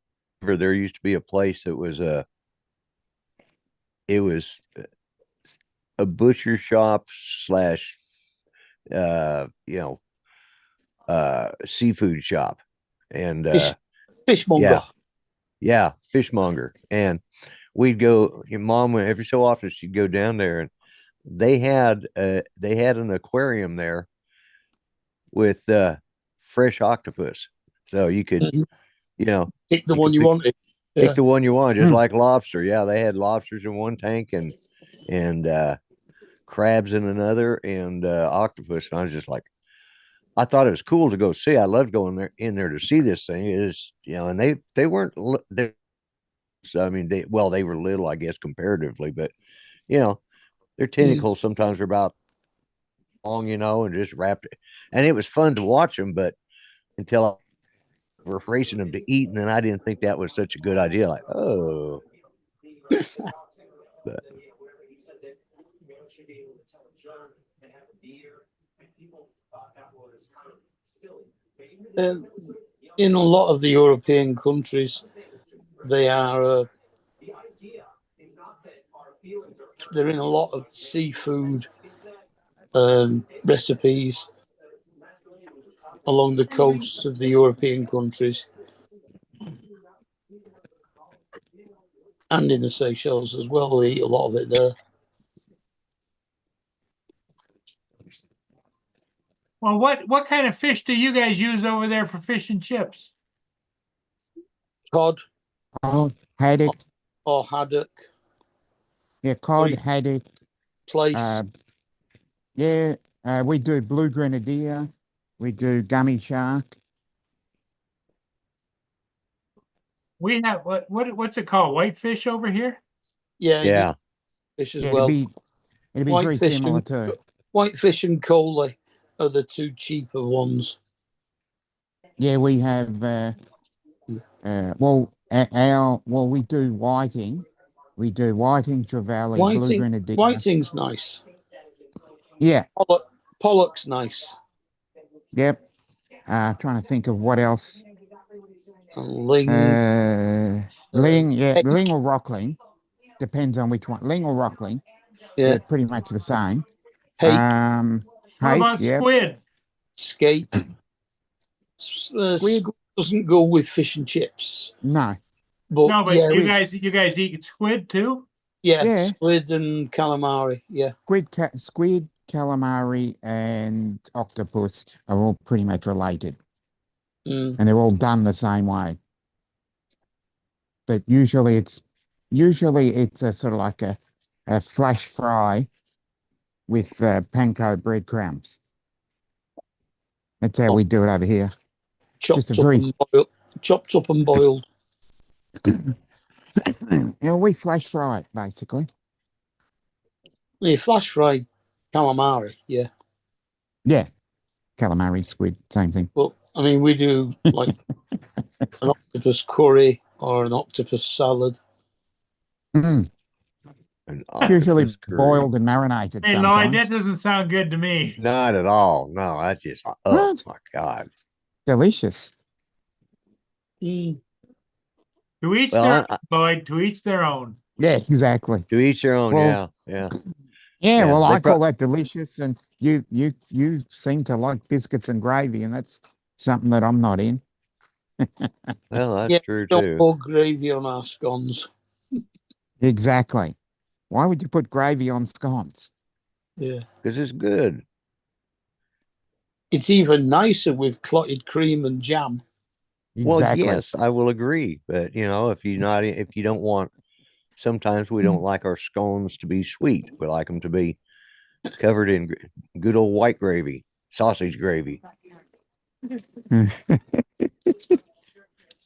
a place that was it was a butcher shop slash seafood shop. And Fishmonger. yeah, fishmonger. And we'd go, your mom went every so often, she'd go down there, and they had an aquarium there with fresh octopus. So you could, Mhm. you know, Pick the you one could you pick- wanted. pick Yeah. the one you want, just Hmm. like lobster. Yeah, they had lobsters in one tank and crabs in another, and octopus. And I was just like, I thought it was cool to go see. I loved going in there to see this thing. Is and they weren't. I mean, they were little, I guess, comparatively, but their tentacles sometimes are about long, and just wrapped it. And it was fun to watch them, but until I were racing them to eat, and then I didn't think that was such a good idea. Like, oh, but In a lot of the European countries, they are. They're in a lot of seafood recipes along the coasts of the European countries and in the Seychelles as well. They eat a lot of it there. Well, what kind of fish do you guys use over there for fish and chips? Cod Oh, haddock. or haddock, Yeah, cod, Sorry. haddock. place. Yeah, we do blue grenadier. We do gummy shark. We have, what's it called? Whitefish over here? Yeah, you Yeah. fish as Yeah, well. it'd be very Whitefish similar and too. whitefish and coley are the two cheaper ones. Yeah, we have, we do whiting. We do whiting, trevally, blue Whiting, grenadine. whiting's nice. Yeah, Pollock's nice. yep. Trying to think of what else. And ling, Ling, yeah, egg. ling or rockling. Depends on which one. Ling or rockling. Yeah. They're pretty much the same. Hake, What Hake, about yep. squid? skate. Squid? Squid doesn't go with fish and chips. No. But No, but yeah, you guys eat squid too? yeah, Yeah. squid and calamari. Yeah. Squid, calamari, and octopus are all pretty much related, Mm. and they're all done the same way. But usually it's a sort of like a flash fry with panko breadcrumbs. That's how we do it over here. Chopped Just a up very and boiled. Chopped up and boiled. we flash fry it basically. Yeah, flash fried calamari. Yeah. Yeah, calamari, squid, same thing. But I mean, we do like an octopus curry or an octopus salad. Mm. An Usually octopus curry. boiled and marinated Hey, Lloyd, that sometimes. doesn't sound good to me. Not at all. No, that's just, oh What? my God. Delicious. Mm. To each Well, their own, Lloyd, to each their own. Yeah, exactly. To each their own. Well, Yeah. Yeah, Yeah, well, they I call that delicious, and you seem to like biscuits and gravy, and that's something that I'm not in. Well, that's Yeah, true don't too. pour gravy on our scones. Exactly. Why would you put gravy on scones? Yeah. Because it's good. It's even nicer with clotted cream and jam. Well, Exactly. yes, I will agree. But if you don't want, sometimes we don't like our scones to be sweet. We like them to be covered in good old white gravy, sausage gravy.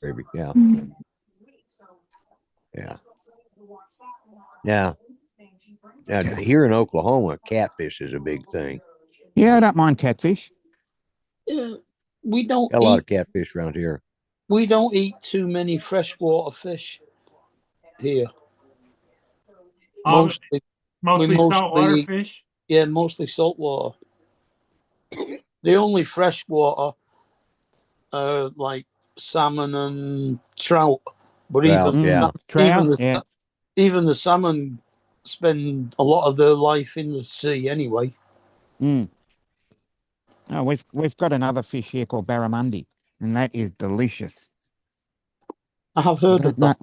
Gravy. Yeah. Yeah. Now, here in Oklahoma, catfish is a big thing. Yeah, I don't mind catfish. Yeah. We don't Got a lot eat of catfish around here. we don't eat too many freshwater fish here. Oh, Mostly mostly saltwater mostly- fish. Yeah, mostly saltwater. The only freshwater are like salmon and trout. But Trout, even yeah. Trout, yeah. even the salmon spend a lot of their life in the sea anyway. Mm. Oh, we've got another fish here called barramundi, and that is delicious. I have heard of that.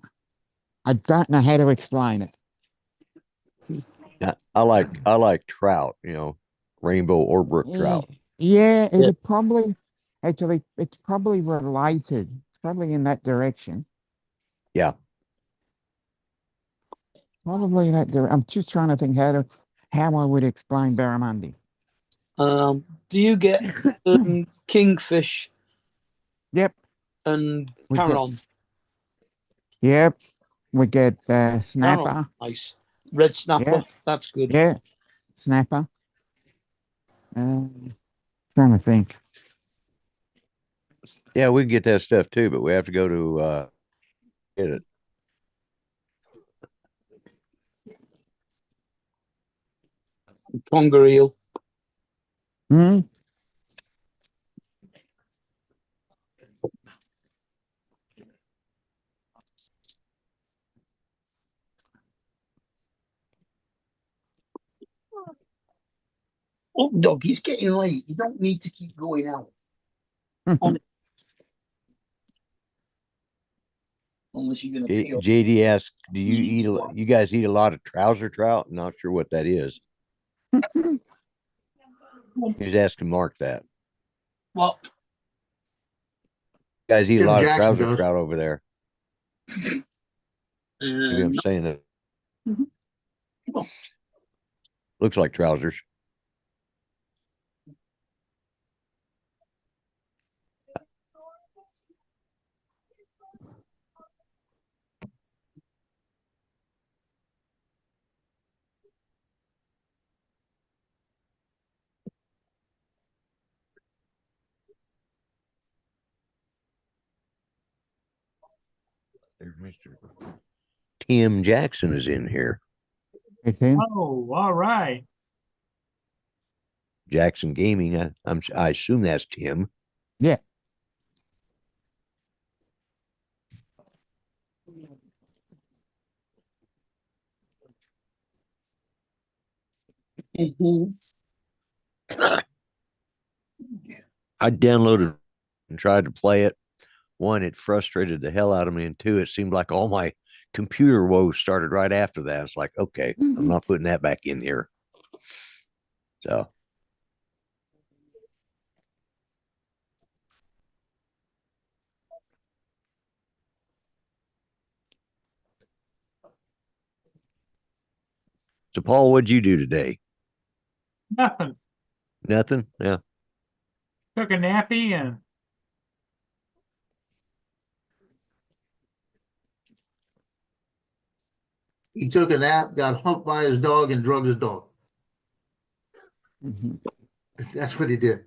I don't know how to explain it. Yeah, I like trout, rainbow or brook trout. Yeah, Yeah. it's probably related. It's probably in that direction. Yeah. Probably that direction. I'm just trying to think how I would explain barramundi. Do you get kingfish Yep. and We get- carron? Yep. We get snapper. Carron, nice. Red snapper, Yeah. that's good. Yeah. Snapper. Trying to think. Yeah, we can get that stuff too, but we have to go to get it. Conger eel. Hmm. Oh, dog, it's getting late. You don't need to keep going out. Unless you're going to peel. JD asked, "Do you You need eat? to what? You guys eat a lot of trouser trout?" Not sure what that is. He's asking Mark that. Well, You guys eat a Jim lot of Jackson trouser does. trout over there. Maybe I'm saying it. Mhm. Well. Looks like trousers. There's Mr. Tim Jackson is in here. Hey, Tim. Oh, all right. Jackson Gaming. I assume that's Tim. Yeah. I downloaded and tried to play it. One, it frustrated the hell out of me, and two, it seemed like all my computer woes started right after that. It's like, okay, I'm not putting that back in here. So Paul, what'd you do today? Nothing. Nothing? Yeah. Took a nappy and He took a nap, got humped by his dog, and drugged his dog. Mhm. That's what he did.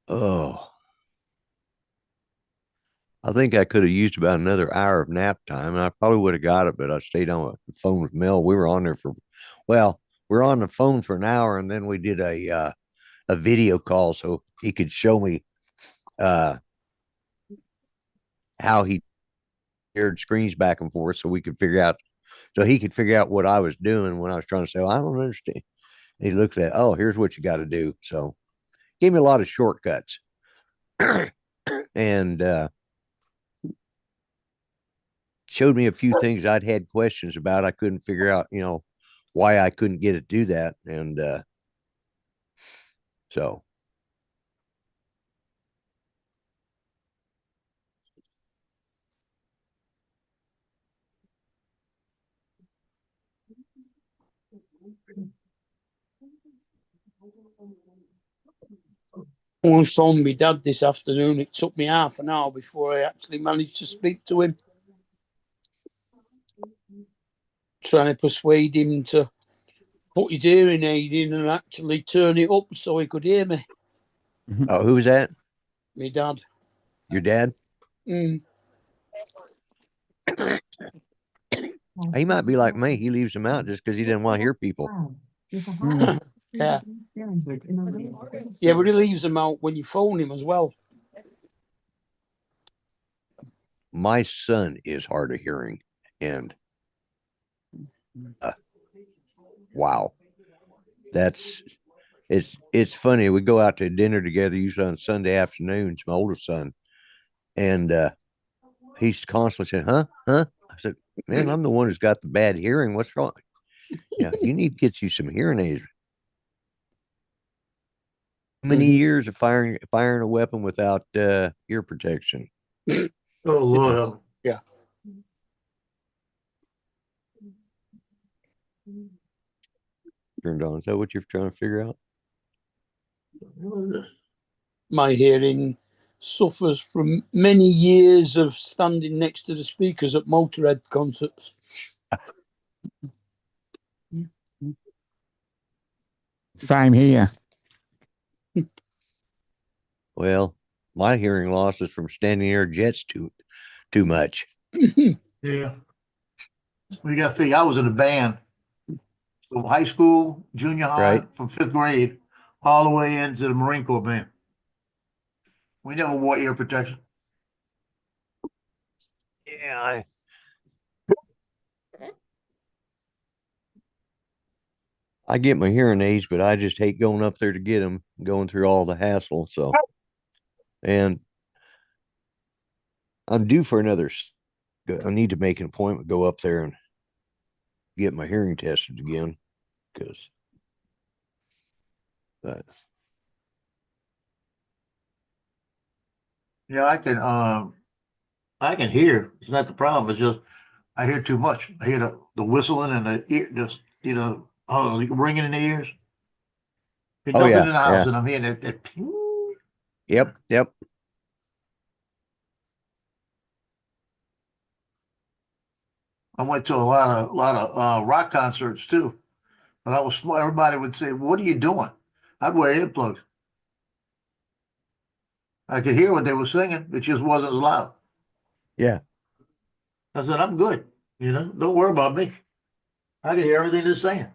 Oh, I think I could have used about another hour of nap time. I probably would have got it, but I stayed on the phone with Mel. We were on there for, well, we are on the phone for an hour, and then we did a video call so he could show me uh how he shared screens back and forth so we could figure out so he could figure out what I was doing when I was trying to say, well, I don't understand. And he looked at, oh, here's what you got to do. So gave me a lot of shortcuts. And showed me a few things I'd had questions about. I couldn't figure out, why I couldn't get it to do that. And so On phone my dad this afternoon. It took me half an hour before I actually managed to speak to him. Trying to persuade him to put his hearing aid in and actually turn it up so he could hear me. oh, who was that? My dad. Your dad? Mm. He might be like me. He leaves them out just because he didn't want to hear people. Mm. Yeah. Yeah, but he leaves them out when you phone him as well. My son is hard of hearing, and wow, it's funny. We go out to dinner together usually on Sunday afternoons. My oldest son, and he's constantly saying, "Huh." I said, "Man, I'm the one who's got the bad hearing. What's wrong? Yeah, you need to get you some hearing aids." Many years of firing a weapon without ear protection. Oh, Lord. Yeah. Turned on. Is that what you're trying to figure out? My hearing suffers from many years of standing next to the speakers at Motorhead concerts. Same here. Well, my hearing loss is from standing near jets too much. Yeah. We got to figure, I was in a band from high school, junior high, Right. from fifth grade, all the way into the Marine Corps band. We never wore ear protection. Yeah, I get my hearing aids, but I just hate going up there to get them, going through all the hassle. So, and I'm due for another. I need to make an appointment, go up there and get my hearing tested again. Because, but Yeah, I can hear. It's not the problem. It's just I hear too much. I hear the whistling and the ear, just ringing in the ears. There's Oh, nothing yeah, in the house, yeah. and I'm hearing that. Yep. I went to a lot of rock concerts too, but I was small. Everybody would say, "What are you doing?" I'd wear earplugs. I could hear what they were singing. It just wasn't as loud. Yeah. I said, "I'm good. Don't worry about me. I can hear everything they're saying."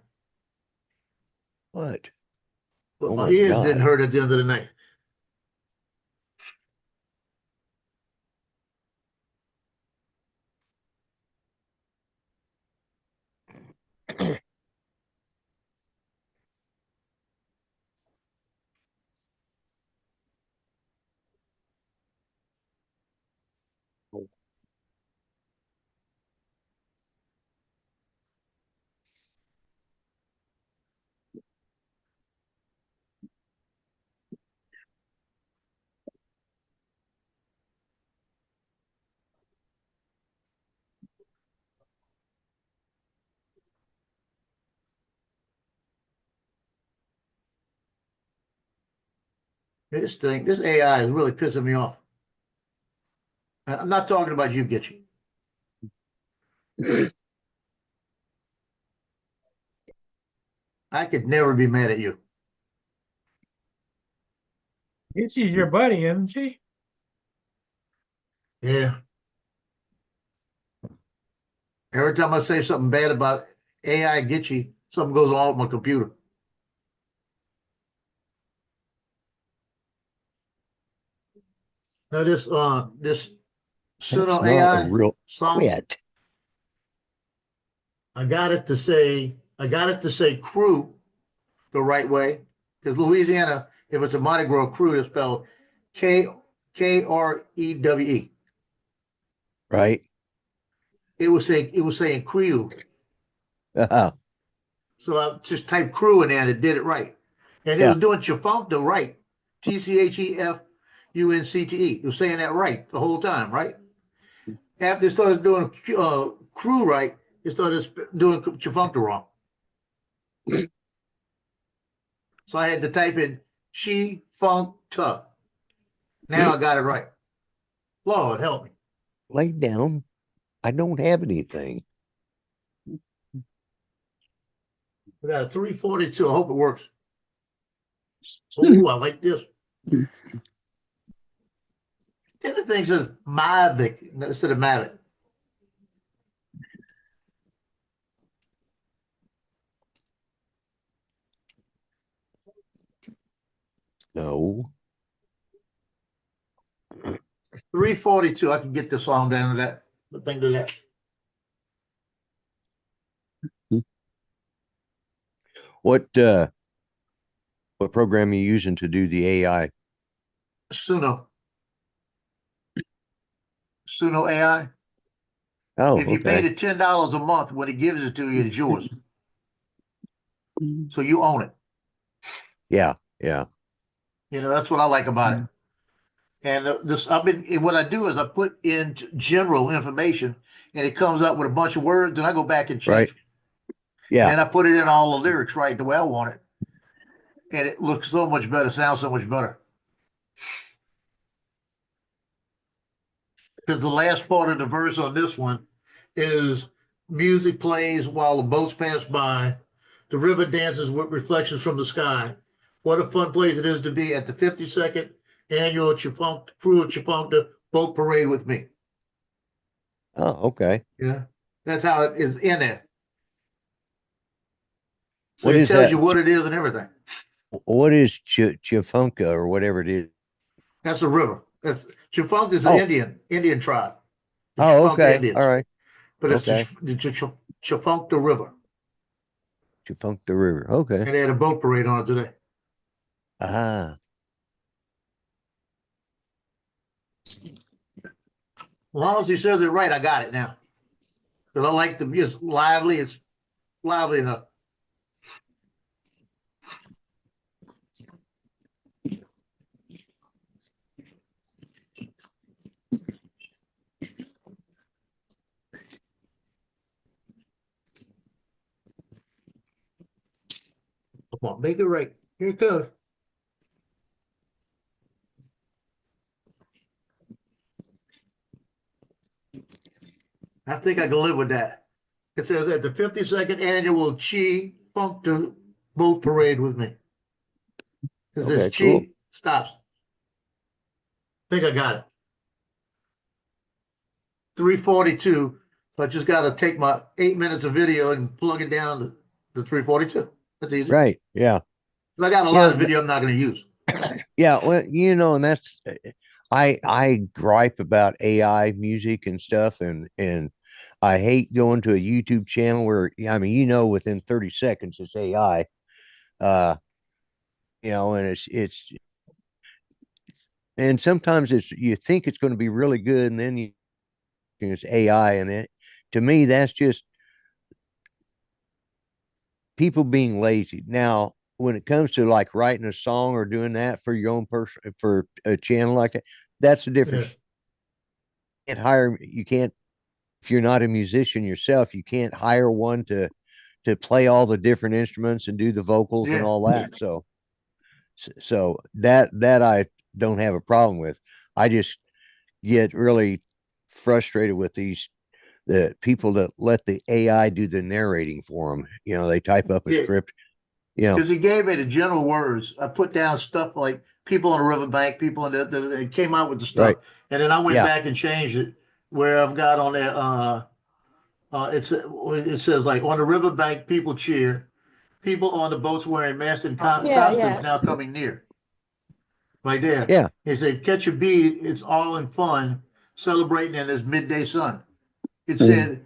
What? But Oh my my ears didn't God. hurt at the end of the night. This AI is really pissing me off. I'm not talking about you, Gitchy. I could never be mad at you. She's your buddy, isn't she? Yeah. Every time I say something bad about AI Gitchy, something goes on with my computer. Now this That's Suno not a AI real song, quit. I got it to say crew the right way. Because Louisiana, if it's a Mardi Gras crew, it's spelled Krewe. Right? It was saying crew. Yeah. So I just typed crew in there and it did it right. And it Yeah. was doing Chifuncta right. TCHEFUNCTE. It was saying that right the whole time, right? After it started doing crew right, it started doing Chifuncta wrong. So I had to type in Chifuncta. Now I got it right. Lord help me. Lay down. I don't have anything. We got a 342. I hope it works. Oh, I like this. And the thing says Mavic instead of Mavic. No. 342. I can get this song down to that. The thing to that. What program are you using to do the AI? Suno AI. Oh, If you paid okay. it $10 a month, when it gives it to you, it's yours. So you own it. Yeah. That's what I like about it. And what I do is I put in general information, and it comes up with a bunch of words, and I go back and Right. change it. Yeah. And I put it in all the lyrics right the way I want it, and it looks so much better, sounds so much better. Because the last part of the verse on this one is music plays while the boats pass by. The river dances with reflections from the sky. What a fun place it is to be at the 52nd annual Crew of Chifuncta boat parade with me. Oh, okay. Yeah, that's how it is in there. So What it is tells that? you what it is and everything. What is Chifunka or whatever it is? That's a river. Chifuncta is an Oh. Indian tribe. The Oh, Chifuncta okay. Indians. All right. But it's Okay. the Chifuncta River. Chifunka River. Okay. And they had a boat parade on it today. Ah. long as he says it right, I got it now. Cause I like the music lively. It's lively enough. Come on, make it right. Here it goes. I think I can live with that. It says at the 52nd annual Chi Funk the Boat Parade with me. Cause this Okay, Chi cool. stops. Think I got it. 342. So I just gotta take my 8 minutes of video and plug it down to the 342. That's easy. Right. Yeah. I got a Yeah, lot of video I'm not gonna use. Yeah. Well, and that's, I gripe about AI music and stuff, and I hate going to a YouTube channel where, I mean, within 30 seconds it's AI. Uh, and and sometimes you think it's going to be really good, and then it's AI, and to me, that's just people being lazy. Now, when it comes to like writing a song or doing that for your own person, for a channel like that, that's the difference. You can't, if you're not a musician yourself, you can't hire one to play all the different instruments and do the vocals and Yeah. all that. So that I don't have a problem with. I just get really frustrated with the people that let the AI do the narrating for them. They type up a Yeah. script. Because he gave me the general words. I put down stuff like people on the riverbank, people in it came out with the stuff. Right. And then I went Yeah. back and changed it where I've got on there, it says like on the riverbank, people cheer. People on the boats wearing masks and costumes now coming near. Right there. Yeah. He said, catch a bead. It's all in fun, celebrating in this midday sun. It said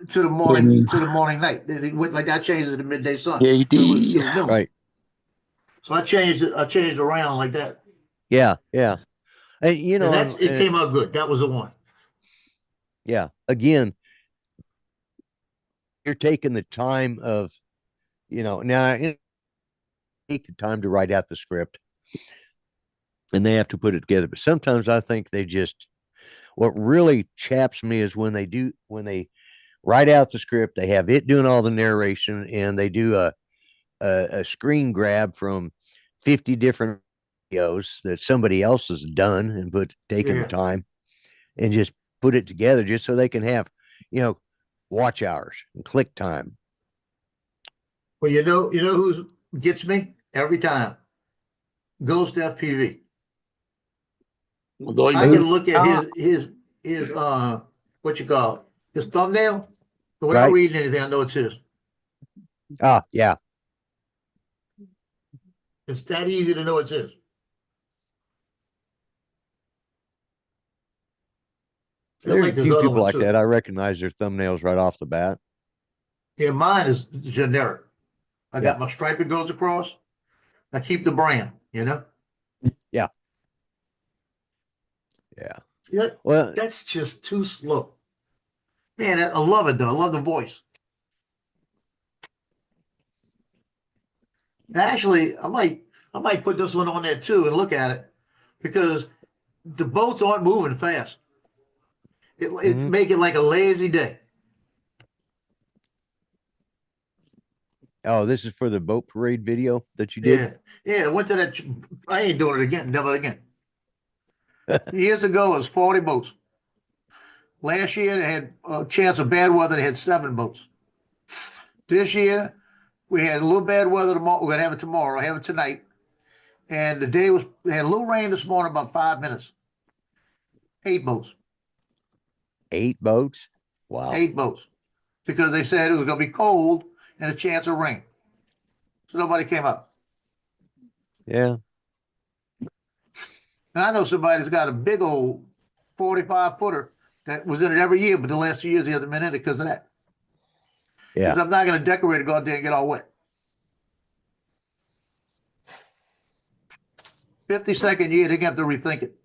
to the morning light. It went like that, changes to the midday sun. Yeah, he It was did. new. Right. So I changed it. I changed around like that. Yeah. Yeah. And It came out good. That was the one. yeah. Again, you're taking the time of, now I take the time to write out the script, and they have to put it together. But sometimes I think what really chaps me is when they write out the script, they have it doing all the narration, and they do a screen grab from 50 different videos that somebody else has done and taken the time and just put it together just so they can have, watch hours and click time. Well, you know who gets me every time? Ghost FPV. I can look at his what you call it, his thumbnail. Without Right. reading anything, I know it's his. Yeah. It's that easy to know it's his. I There's like a this few other people one like too. that. I recognize their thumbnails right off the bat. Yeah, mine is generic. I Yeah. got my stripe that goes across. I keep the brand, Yeah. Yeah, Well, that's just too slow. Man, I love it though. I love the voice. Actually, I might put this one on there too and look at it because the boats aren't moving fast. It Mhm. make it like a lazy day. Oh, this is for the boat parade video that you did? Yeah. I went to that. I ain't doing it again. Never again. Years ago, it was 40 boats. Last year, they had a chance of bad weather. They had 7 boats. This year, we had a little bad weather tomorrow. We're gonna have it tomorrow. I have it tonight. And they had a little rain this morning, about 5 minutes. 8 boats. 8 boats? Wow. 8 boats. Because they said it was gonna be cold and a chance of rain. So nobody came out. Yeah. And I know somebody that's got a big old 45 footer that was in it every year, but the last 2 years he hasn't been in it because of that. Yeah. Because I'm not going to decorate it, go out there and get all wet. 52nd year, they're going to have to rethink it.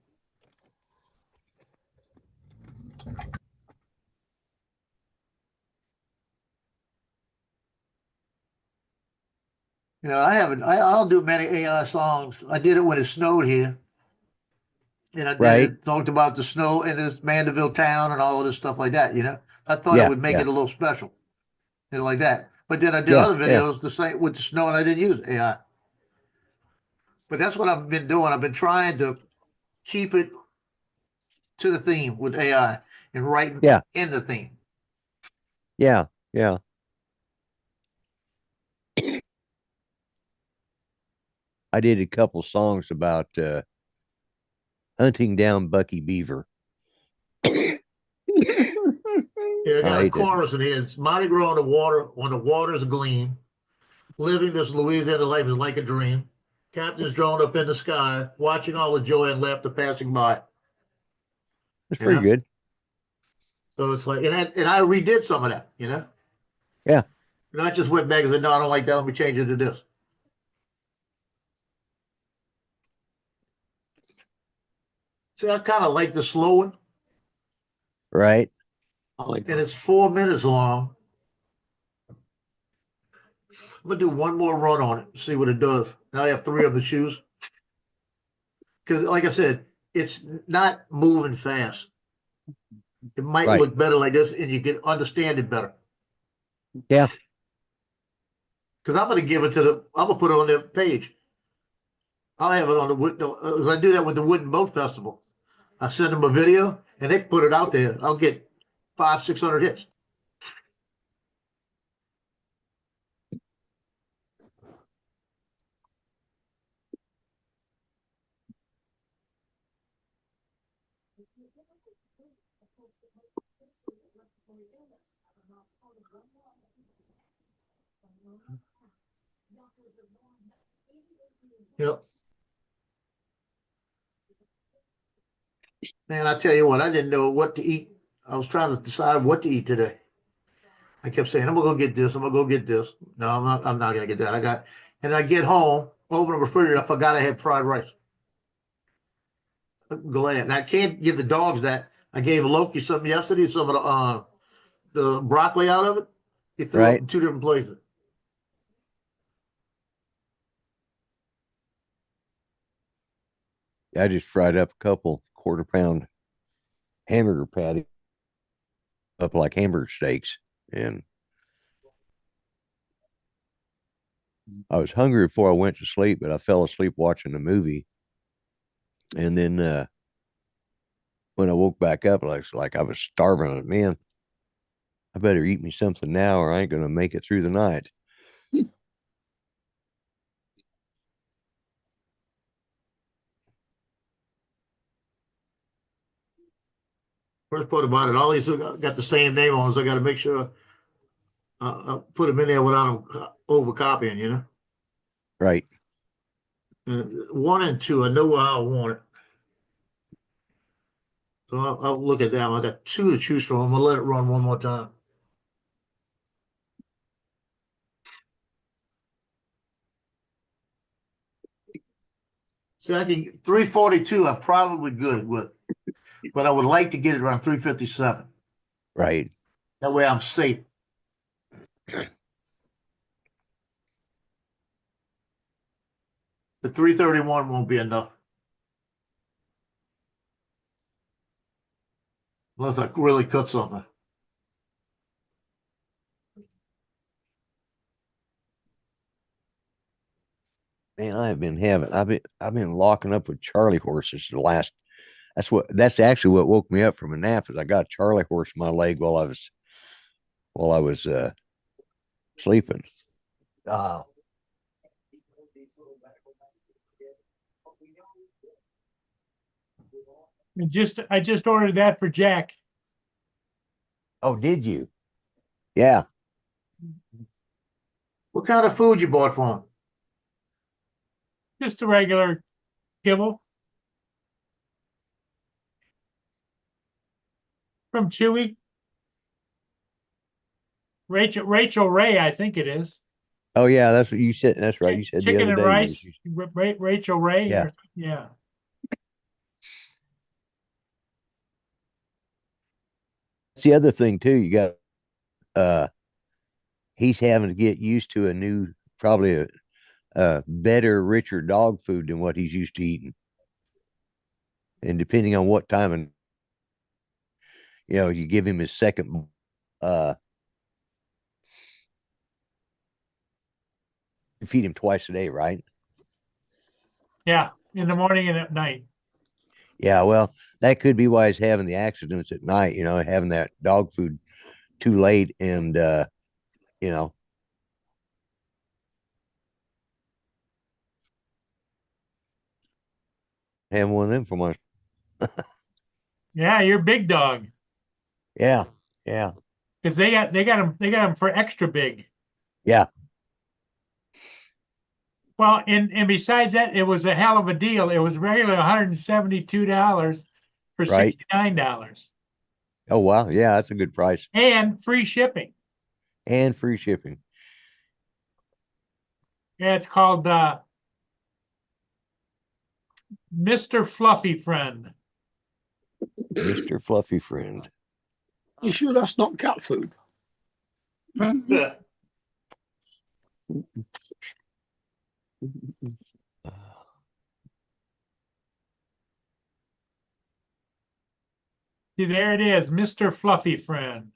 You know, I'll do many AI songs. I did it when it snowed here. And I did Right. it, talked about the snow in this Mandeville town and all of this stuff like that, you know. I thought it Yeah, would make yeah, it a little special, you know, like that. But then I did yeah, other yeah. videos the same with the snow and I didn't use AI. But that's what I've been doing. I've been trying to keep it to the theme with AI and writing Yeah, in the theme. yeah, yeah. I did a couple songs about hunting down Bucky Beaver. Yeah, I got a I did. chorus in here. It's Mardi Gras on the water, when the waters gleam. Living this Louisiana life is like a dream. Captains drawn up in the sky, watching all the joy and laughter passing by. It's You pretty know? good. So it's like, and I redid some of that, you know? Yeah, And I just went back and said, no, I don't like that. Let me change it to this. See, I kind of like the slow one, right. I like and that. it's 4 minutes long. I'm gonna do one more run on it, see what it does. Now I have three of the shoes. Because, like I said, it's not moving fast. It might Right. look better like this, and you can understand it better. Yeah. Because I'm gonna give it to the, I'm gonna put it on their page. I'll have it on the wood. I do that with the Wooden Boat Festival. I send them a video, and they put it out there. I'll get 500-600 hits. Yep. Man, I tell you what, I didn't know what to eat. I was trying to decide what to eat today. I kept saying, I'm gonna go get this. I'm gonna go get this. No, I'm not. I'm not gonna get that. And I get home, open the refrigerator. I forgot I had fried rice. I'm glad. And I can't give the dogs that. I gave Loki some yesterday. Some of the broccoli out of it. He threw up Right. in two different places. I just fried up a couple quarter-pound hamburger patty up like hamburger steaks, and I was hungry before I went to sleep, but I fell asleep watching the movie. And then when I woke back up, I was starving. Man, I better eat me something now, or I ain't gonna make it through the night. First part about it, all these got the same name on, so I got to make sure I put them in there without them over copying. You know, Right. and 1 and 2, I know how I want it. So I'll look at that. I got two to choose from. I'm gonna let it run one more time. See, I can 342. I'm probably good with, but I would like to get it around 357. Right. That way I'm safe. The 331 won't be enough unless I really cut something. Man, I've been locking up with Charlie horses the last. That's actually what woke me up from a nap. Is I got a Charlie horse in my leg while I was sleeping. I just ordered that for Jack. Oh, did you? Yeah. What kind of food you bought for him? Just a regular kibble from Chewy. Rachel Ray, I think it is. Oh, yeah. That's what you said. That's right. You said the Chicken other and day. rice. Rachel Ray. Yeah. Yeah. That's the other thing too. You got uh, he's having to get used to a new, probably better, richer dog food than what he's used to eating. And depending on what time and you give him his second you feed him twice a day, right? Yeah, in the morning and at night. Yeah, well, that could be why he's having the accidents at night, having that dog food too late and you know, having one of them for my Yeah, you're big dog. yeah, yeah, Because they got them for extra big. yeah, Well, and besides that, it was a hell of a deal. It was regularly $172 for right. $69 Oh wow, yeah, that's a good price. and free shipping. And free shipping. Yeah, it's called Mr. Fluffy Friend. Mr. Fluffy Friend. You sure that's not cat food? Yeah. See, there it is, Mr. Fluffy Friend.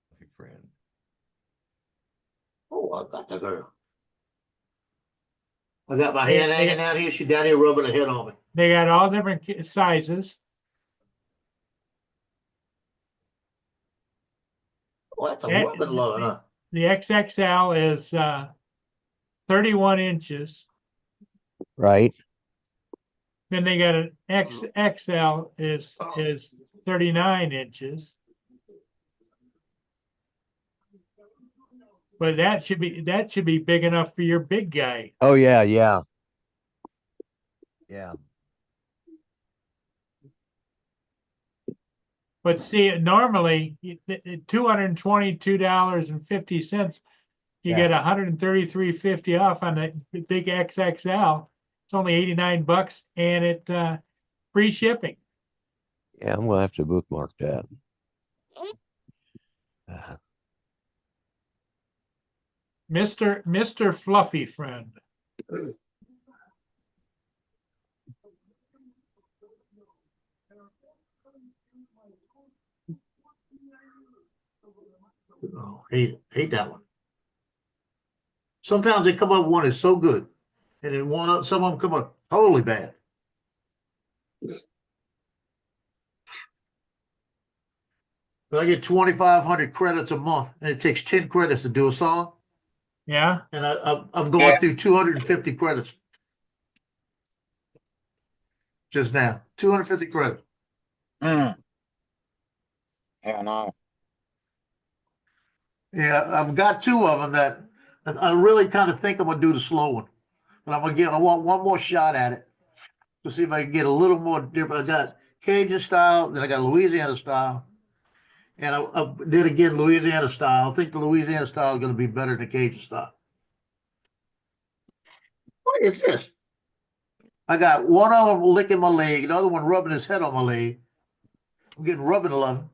Fluffy Friend. Oh, I got the girl. I got my They- hand they- hanging out here. She down here rubbing her head on me. They got all different sizes. Oh, that's a Yeah, rubbing loving, huh? The XXL is 31 inches. Right. Then they got an XXL is 39 inches. But that should be big enough for your big guy. Oh yeah, yeah. Yeah. But see, normally $222.50, you Yeah. get $133.50 off on the big XXL. It's only $89 and it free shipping. Yeah, I'm gonna have to bookmark that. Mr. Fluffy Friend. Oh, hate that one. Sometimes they come up with one that's so good, and then some of them come up totally bad. But I get 2,500 credits a month, and it takes 10 credits to do a song, Yeah. and I'm going through 250 credits just now. 250 credits. Mm. Yeah, no. Yeah, I've got two of them that I really kind of think I'm gonna do the slow one, but I want one more shot at it to see if I can get a little more different. I got Cajun style, then I got Louisiana style, and I did again Louisiana style. I think the Louisiana style is gonna be better than Cajun style. What is this? I got one of them licking my leg, the other one rubbing his head on my leg. I'm getting rubbing love.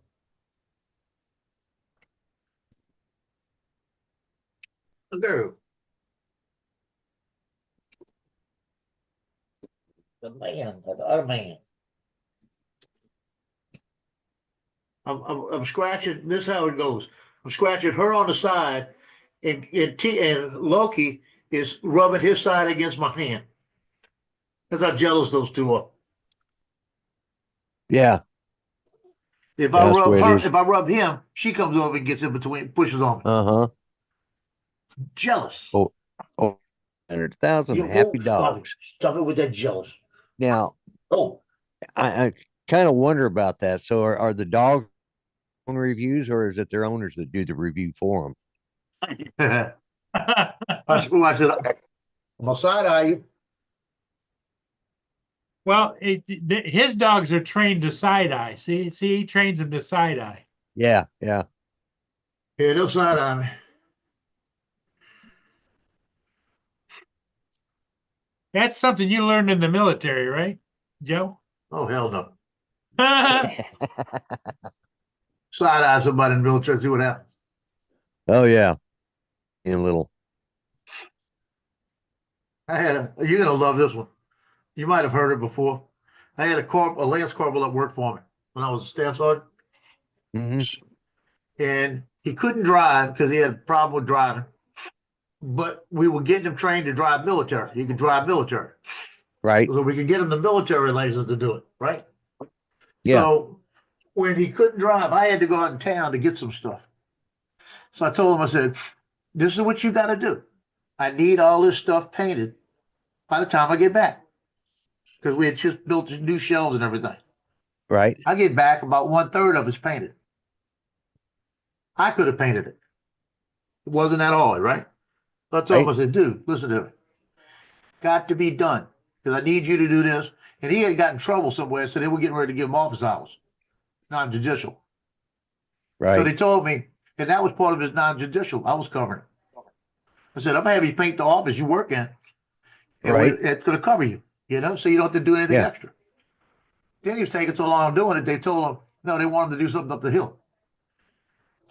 Girl. The other man. I'm scratching. This is how it goes. I'm scratching her on the side, and Loki is rubbing his side against my hand. That's how jealous those two are. Yeah. If That's I rub the way it her, is. if I rub him, she comes over and gets in between, pushes on me. Uh-huh. Jealous. Oh, 100,000 You- happy oh, dogs. Stop it with that jealous. Now, Oh, I kind of wonder about that. So are the dog reviews, or is it their owners that do the review for them? I said, I'm gonna side eye you. Well, his dogs are trained to side eye. See, he trains them to side eye. Yeah, yeah. Yeah, they'll side eye me. That's something you learned in the military, right, Joe? Oh hell no. Side eye somebody in the military, see what happens. Oh yeah. In a little. You're gonna love this one. You might have heard it before. I had a Lance Corporal that worked for me when I was a staff sergeant, Hmm. and he couldn't drive because he had a problem with driving. But we were getting him trained to drive military. He could drive military, Right. so we could get him the military license to do it, right? Yeah. So when he couldn't drive, I had to go out in town to get some stuff. So I told him, I said, "This is what you got to do. I need all this stuff painted by the time I get back." Because we had just built new shelves and everything. Right. I get back, about 1/3 of it's painted. I could have painted it. It wasn't that hard, right? So I told him, I Right. said, "Dude, listen to me. Got to be done because I need you to do this." And he had gotten in trouble somewhere, so they were getting ready to give him office hours, non-judicial. So they Right. told me, and that was part of his non-judicial. I was covering it. I said, "I'm gonna have you paint the office you work in, and Right. it's gonna cover you, so you don't have to do anything Yeah. extra." Then he was taking so long doing it, they told him, no, they want him to do something up the hill.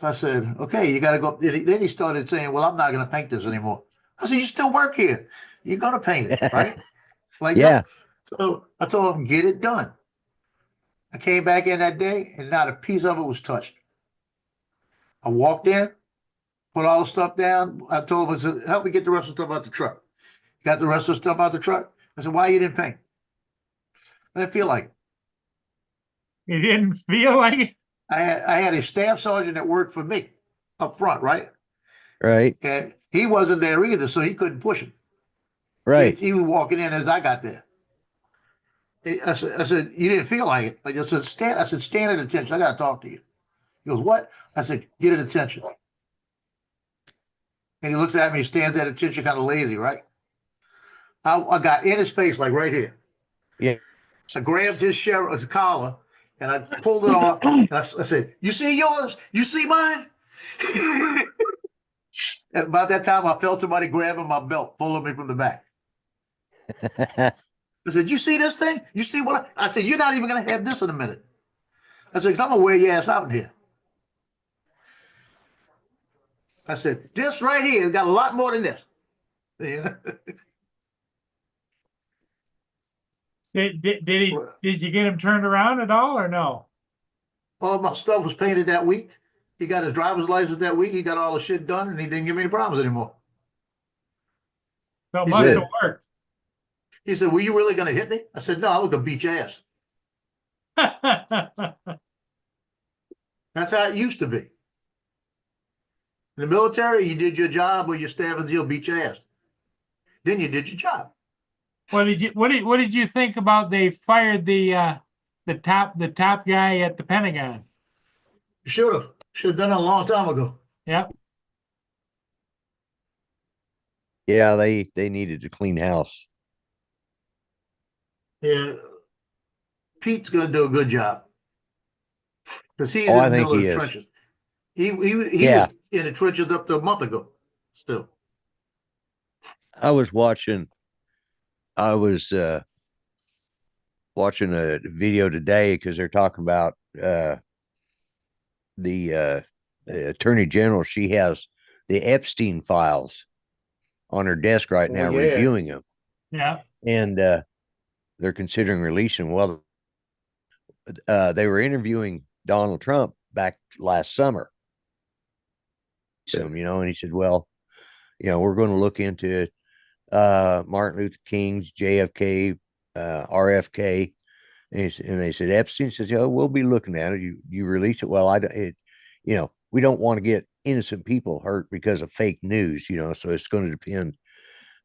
So I said, "Okay, you got to go up." Then he started saying, "Well, I'm not going to paint this anymore." I said, "You still work here. You're going to paint it, right?" Like Yeah. that. So I told him, "Get it done." I came back in that day and not a piece of it was touched. I walked in, put all the stuff down. I told him, I said, "Help me get the rest of the stuff out the truck." Got the rest of the stuff out the truck. I said, "Why you didn't paint?" I didn't feel like it. You didn't feel like it? I had a staff sergeant that worked for me up front, right? Right. And he wasn't there either, so he couldn't push him. Right. He was walking in as I got there. I said, "You didn't feel like it." I said, "Stand at attention. I got to talk to you." He goes, "What?" I said, "Get at attention." And he looks at me, he stands at attention, kind of lazy, right? I got in his face, like right here. Yeah. I grabbed his collar and I pulled it off. And I said, "You see yours? You see mine?" And about that time, I felt somebody grabbing my belt, pulling me from the back. I said, "You see this thing? You see what I said, you're not even going to have this in a minute." I said, "'Cause I'm going to wear your ass out in here." I said, "This right here has got a lot more than this." Yeah. Did you get him turned around at all or no? All my stuff was painted that week. He got his driver's license that week. He got all the shit done, and he didn't give me any problems anymore. So it He must have said, worked. he said, "Were you really going to hit me?" I said, "No, I was going to beat your ass." That's how it used to be. In the military, you did your job, or your staff and zeal beat your ass. Then you did your job. What did you think about they fired the top guy at the Pentagon? You should have done it a long time ago. Yep. Yeah. They needed to clean house. Yeah, Pete's going to do a good job because he's Oh, in I the think middle of he the is. trenches. He Yeah. was in the trenches up to a month ago. Still, I was watching. I was watching a video today because they're talking about the attorney general. She has the Epstein files on her desk right oh now, yeah, reviewing them, Yeah. and they're considering releasing. Well, they were interviewing Donald Trump back last summer. And he said, "Well, we're going to look into Martin Luther King's, JFK, RFK." And they said, Epstein says, "Yeah, we'll be looking at it. You release it." Well, we don't want to get innocent people hurt because of fake news, so it's going to depend.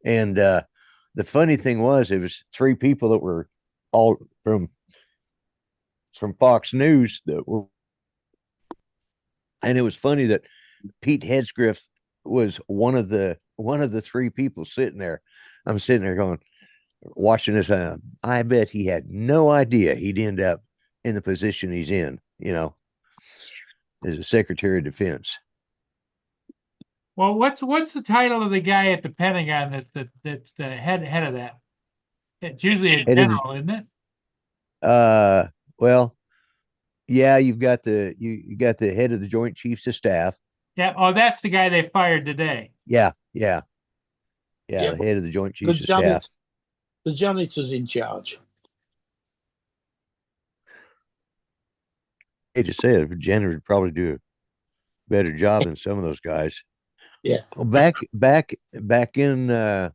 And the funny thing was, it was three people that were all from Fox News that were, and it was funny that Pete Hegseth was one of the three people sitting there. I'm sitting there going, watching this. I bet he had no idea he'd end up in the position he's in, as a Secretary of Defense. Well, what's the title of the guy at the Pentagon that's the head of that? It's usually a Head of the- general, isn't it? Well, yeah, you got the head of the Joint Chiefs of Staff. Yeah. Oh, that's the guy they fired today. Yeah, yeah. Yeah, Yeah, the but head of the Joint The Chiefs of Staff. the janitor's in charge. I hate to say it, but janitor would probably do a better job than some of those guys. Yeah. Well, back in uh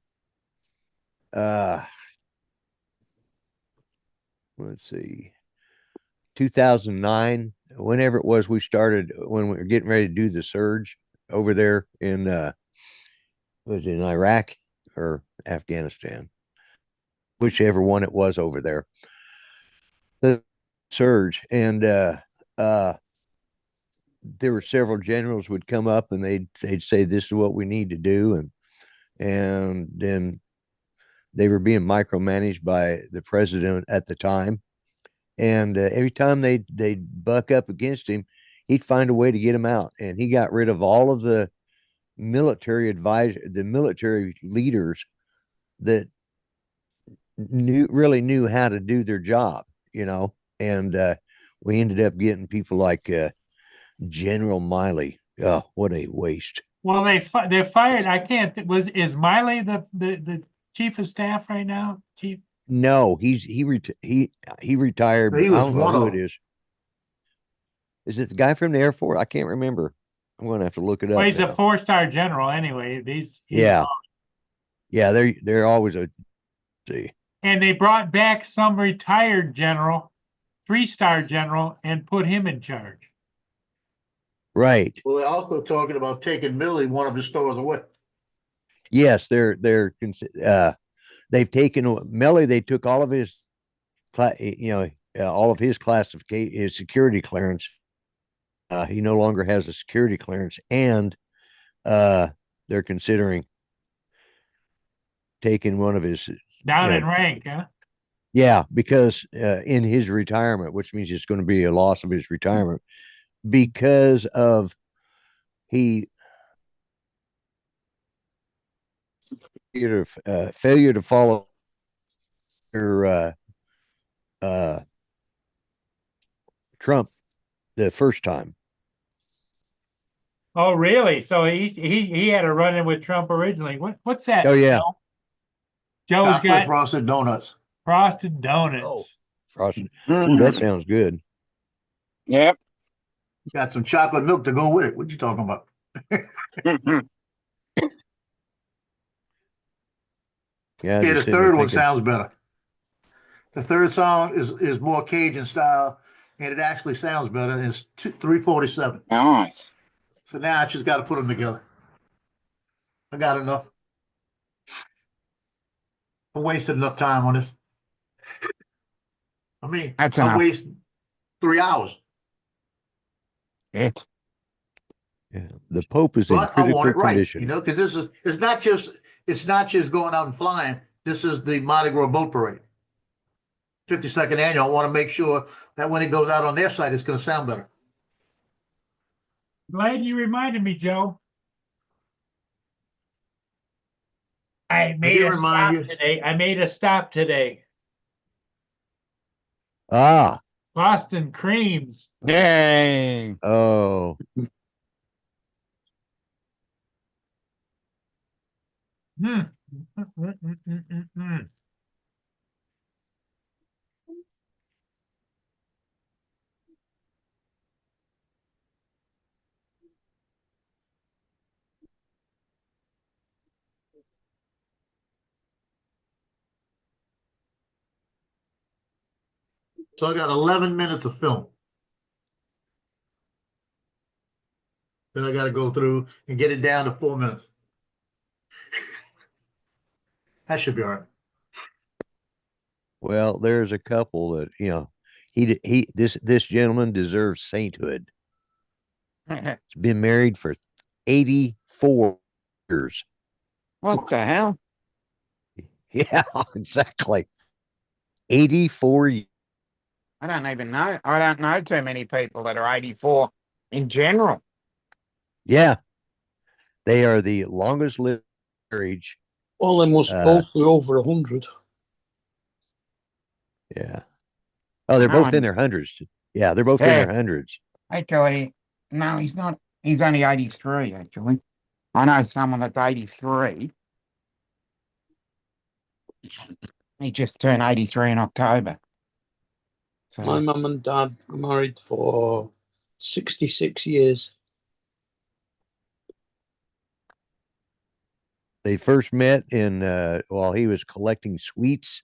let's see, 2009, whenever it was we started, when we were getting ready to do the surge over there in was it in Iraq or Afghanistan, whichever one it was over there, the surge. And there were several generals would come up and they'd say this is what we need to do, and then they were being micromanaged by the president at the time. And every time they'd buck up against him, he'd find a way to get him out. And he got rid of all of the military leaders that really knew how to do their job, you know. And we ended up getting people like General Miley. Oh, what a waste! Well, they fired, I can't, is Miley the chief of staff right now? Chief? No, he retired. But He I was don't know one who of it them. is. Is it the guy from the Air Force? I can't remember. I'm gonna have to look it up Well, he's a now. 4-star general anyway. He's Yeah, yeah. They're always a see. And they brought back some retired general, 3-star general, and put him in charge. Right. Well, they're also talking about taking Millie, one of his stores away. Yes, they've taken Melly. They took all of his, all of his classification, his security clearance. He no longer has a security clearance, and they're considering taking one of his Down you in know, rank, huh? Yeah, because in his retirement, which means it's going to be a loss of his retirement, because of he failure to follow your Trump the first time. Oh, really? So he had a run-in with Trump originally. What's that? Oh yeah, Joe? Joe's Chocolate got frosted donuts. frosted donuts. Oh. Frosted. Ooh, that sounds good. Yep. Got some chocolate milk to go with it. What you talking about? Yeah, Okay, the just sitting there third one thinking, sounds better. The third song is more Cajun style, and it actually sounds better. It's 3:47. Nice. So now I just got to put them together. I got enough. I wasted enough time on this. I mean, That's I enough. wasted 3 hours, It. yeah, the Pope is in but I want critical it right. condition. You know, because it's not just going out and flying. This is the Mardi Gras boat parade. 52nd annual. I want to make sure that when it goes out on their site, it's going to sound better. Glad you reminded me, Joe. I made did a remind stop you. today. I made a stop today. Ah, Boston Creams. Yay. oh, Hmm. Mm. So I got 11 minutes of film that I got to go through and get it down to 4 minutes. That should be all right. well, there's a couple that this gentleman deserves sainthood. He's been married for 84 years. What the hell? Yeah, exactly. 84 years. I don't even know. I don't know too many people that are 84 in general. Yeah, they are the longest lived marriage. Well, they must both be over 100. Yeah. Oh, they're No, both in their hundreds. Yeah, they're both in Yeah. their hundreds. Actually, no, he's not. He's only 83, actually. I know someone that's 83. He just turned 83 in October. So, My mum and dad were married for 66 years. They first met in while he was collecting sweets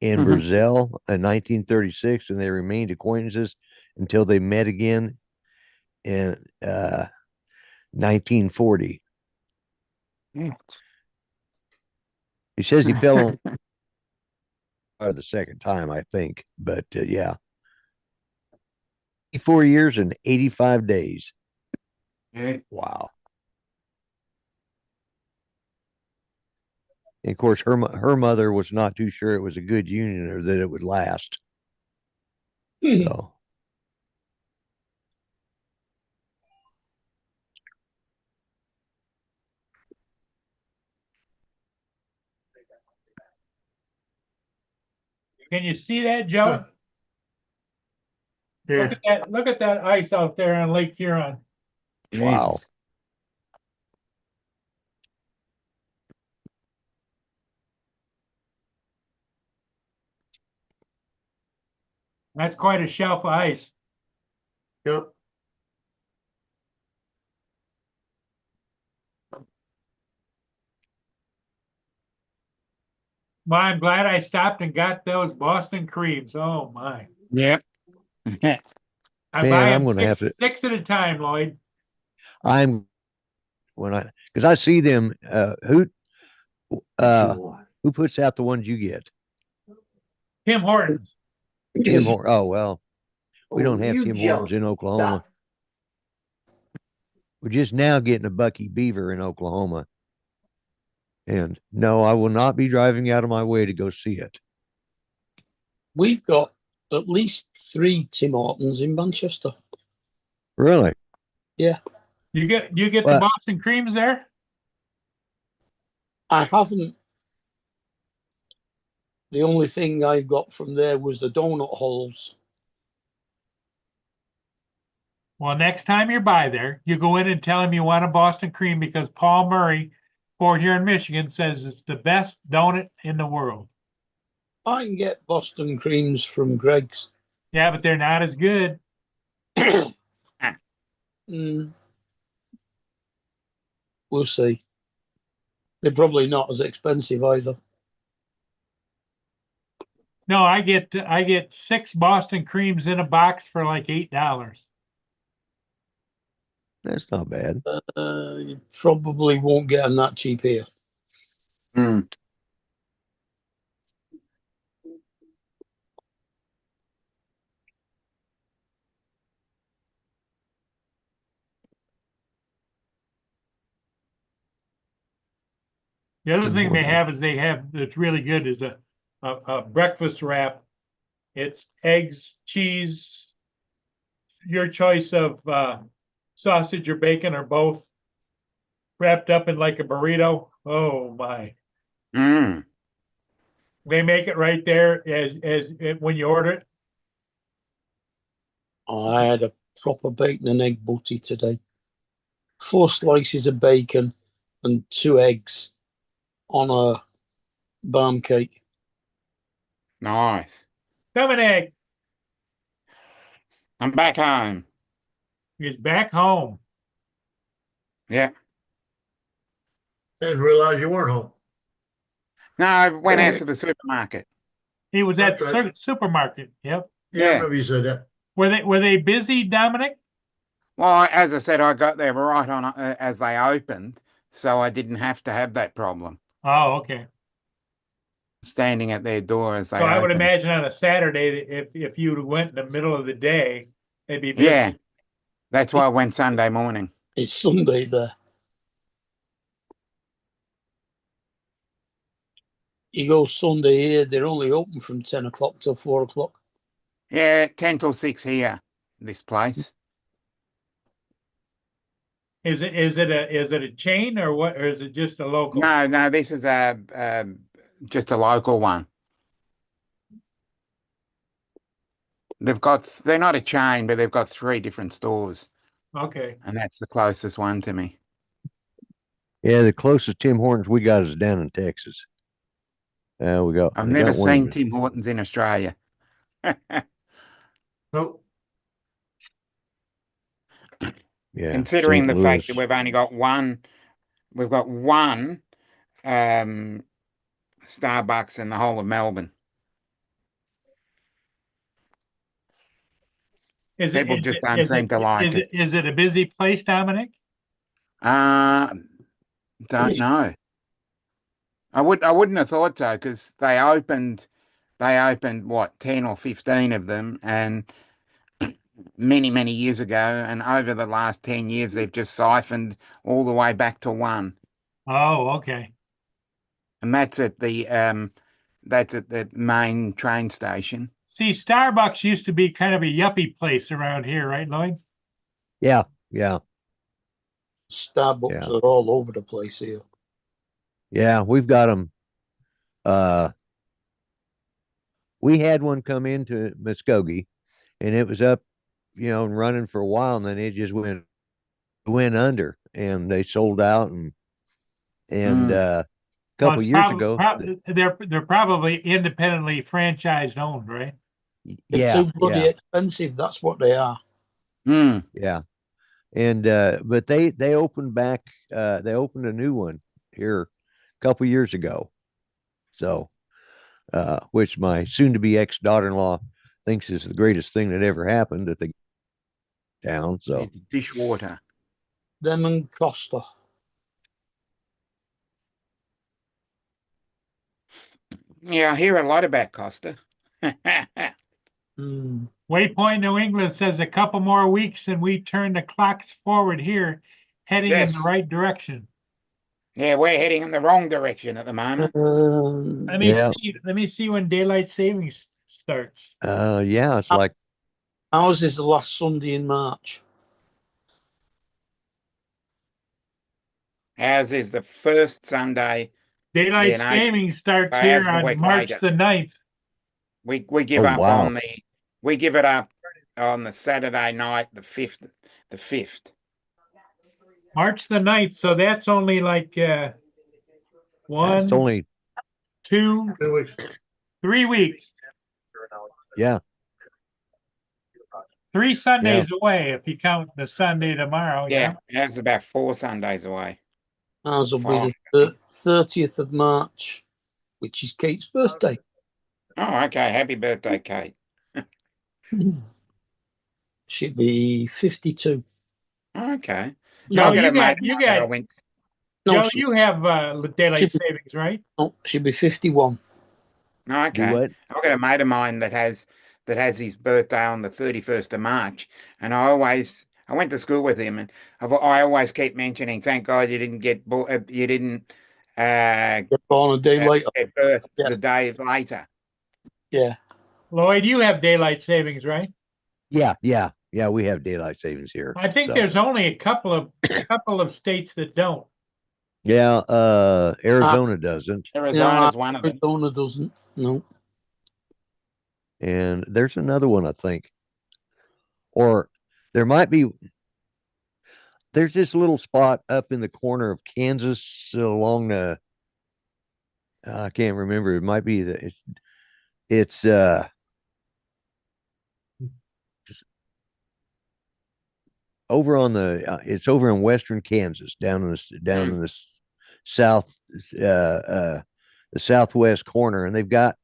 in Mhm. Brazil in 1936, and they remained acquaintances until they met again in 1940. yeah. He says he fell in the second time, I think, but yeah, 4 years and 85 days. Yeah. Wow. And of course, her mother was not too sure it was a good union or that it would last. So Can you see that, Joe? Yeah, Look at that ice out there on Lake Huron. wow. Jesus. That's quite a shelf of ice. yep. Well, I'm glad I stopped and got those Boston creams. Oh my. Yep. I Man, buy I'm them gonna have to. six at a time, Lloyd. I'm when I because I see them. Who puts out the ones you get? Tim Hortons. Tim Hortons. Oh well, we don't have You Tim Hortons jealous. in Oklahoma. Stop. We're just now getting a Bucky Beaver in Oklahoma. And no, I will not be driving out of my way to go see it. We've got at least 3 Tim Hortons in Manchester. Really? You get the Well- Boston creams there? I haven't. The only thing I got from there was the donut holes. Well, next time you're by there, you go in and tell him you want a Boston cream because Paul Murray, Fort Huron, Michigan, says it's the best donut in the world. I can get Boston creams from Greg's. Yeah, but they're not as good. Mm. We'll see. They're probably not as expensive either. No, I get 6 Boston creams in a box for like $8. That's not bad. You probably won't get them that cheap here. Mm. The other Tim thing they Hortons. have is that's really good is a breakfast wrap. It's eggs, cheese, your choice of sausage or bacon or both wrapped up in like a burrito. Oh my. Mm. They make it right there as when you order it. I had a proper bacon and egg butty today. 4 slices of bacon and 2 eggs on a barm cake. Nice. Come an egg. I'm back home. He's back home. Yeah. Didn't realize you weren't home. No, I went out to the supermarket. He was at That's right. supermarket. Yep. Yeah, I Yeah. remember you said that. Were they busy, Dominic? Well, as I said, I got there right on as they opened, so I didn't have to have that problem Oh, okay. standing at their door as they So I would opened. imagine on a Saturday, if you went in the middle of the day, it'd be busy. Yeah, that's why I went Sunday morning. It's Sunday there. You go Sunday here, they're only open from 10 o'clock till 4 o'clock. Yeah, 10 till 6 here, this place. Is it a chain or what, or is it just a local? No, this is just a local one. They're not a chain, but they've got 3 different stores, Okay. and that's the closest one to me. Yeah, the closest Tim Hortons we got is down in Texas. We got. I've we never got one seen even. Tim Hortons in Australia. Nope. Yeah. Considering St. the fact Louis. that we've got one Starbucks in the whole of Melbourne. People just don't seem to like it. Is it a busy place, Dominic? Don't know. I wouldn't have thought so, because they opened what, 10 or 15 of them, and many years ago, and over the last 10 years they've just siphoned all the way back to one. Oh, okay. And that's at the main train station. See, Starbucks used to be kind of a yuppie place around here, right, Lloyd? Yeah. Yeah. Starbucks Yeah. are all over the place here. Yeah. We've got them. We had one come into Muskogee, and it was up, and running for a while, and then it just went under, and they sold out, and a couple it's years ago, they're probably independently franchised owned, right? They're yeah, too bloody yeah, expensive. That's what they are. yeah, and but they opened back, they opened a new one here a couple years ago, so which my soon-to-be ex-daughter-in-law thinks is the greatest thing that ever happened at the town. So It's dishwater. Them and Costa. Yeah, I hear a lot about Costa. Mm. Waypoint New England says a couple more weeks and we turn the clocks forward here, heading in the Yes. right direction. Yeah, we're heading in the wrong direction at the moment. Yeah. Let me see when daylight savings starts. yeah, it's like Ours is the last Sunday in March. Ours is the first Sunday. Daylight Yeah, no, savings starts so here ours is a on week March later. the 9th. We give Oh, up wow. we give it up on the Saturday night, the 5th. March the 9th, so that's only like it's 1, only 2, 2 weeks. 3 weeks. yeah. 3 Sundays away if you count the Sunday tomorrow. Yeah, ours is about 4 Sundays away. Ours will be the 30th of March, which is Kate's birthday. Oh, okay. Happy birthday, Kate. She'll be 52. Okay. No, I've got you a got- mate you that got- I went. No, Joe, you have daylight Should- savings, right? she'll be 51. Oh, Do okay. what? I've got a mate of mine that has his birthday on the 31st of March, and I went to school with him, and I always keep mentioning, thank God you didn't get Get born a day later. get birth Yeah. the day later. Yeah. Lloyd, you have daylight savings, right? Yeah. We have daylight savings here. I think so. there's only a couple of states that don't. Yeah. Arizona doesn't, Arizona's one of them. Arizona doesn't. No. and there's another one I think, or there might be. There's this little spot up in the corner of Kansas along the. I can't remember. It might be it's over on it's over in western Kansas, down in the south, the southwest corner, and they've got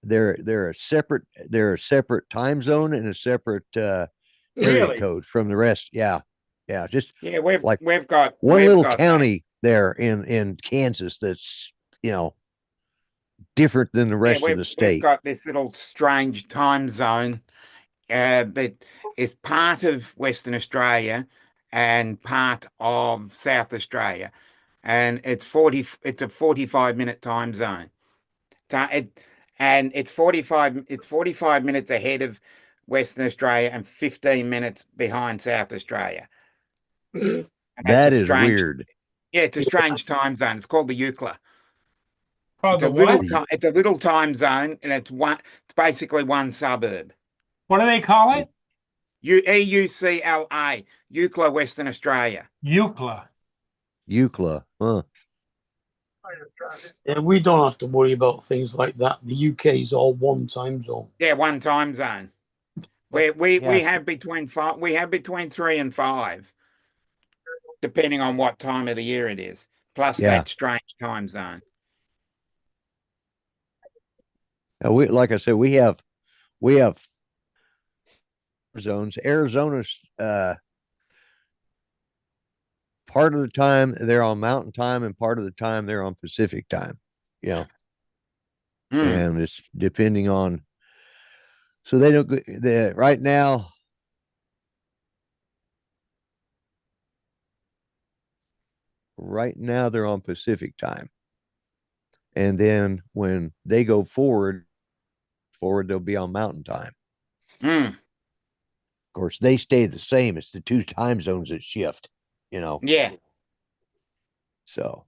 they're a separate time zone and a separate area Really? code from the rest. Yeah, just Yeah, we've like got one little got county there in Kansas that's different than the rest of the We've state. got this little strange time zone, but it's part of Western Australia and part of South Australia, and it's a 45-minute time zone. And it's 45 minutes ahead of Western Australia and 15 minutes behind South Australia. And that's That a is strange, weird. yeah, it's a strange time zone. It's called the Eucla. Called It's the what? it's a little time zone, and it's basically one suburb. What do they call it? EUCLA, Eucla, Western Australia. Eucla. Eucla, huh? Yeah, we don't have to worry about things like that. The UK is all one time zone. Yeah, one time zone. We Yes. have between 3 and 5, depending on what time of the year it is. Plus Yeah. that strange time zone. We, like I said, we have zones. Arizona's part of the time they're on mountain time and part of the time they're on Pacific time. You know, Hmm. and it's depending on, so they don't the right now they're on Pacific time. And then when they go forward they'll be on mountain time. Hmm. Of course, they stay the same. It's the two time zones that shift, you know. Yeah. So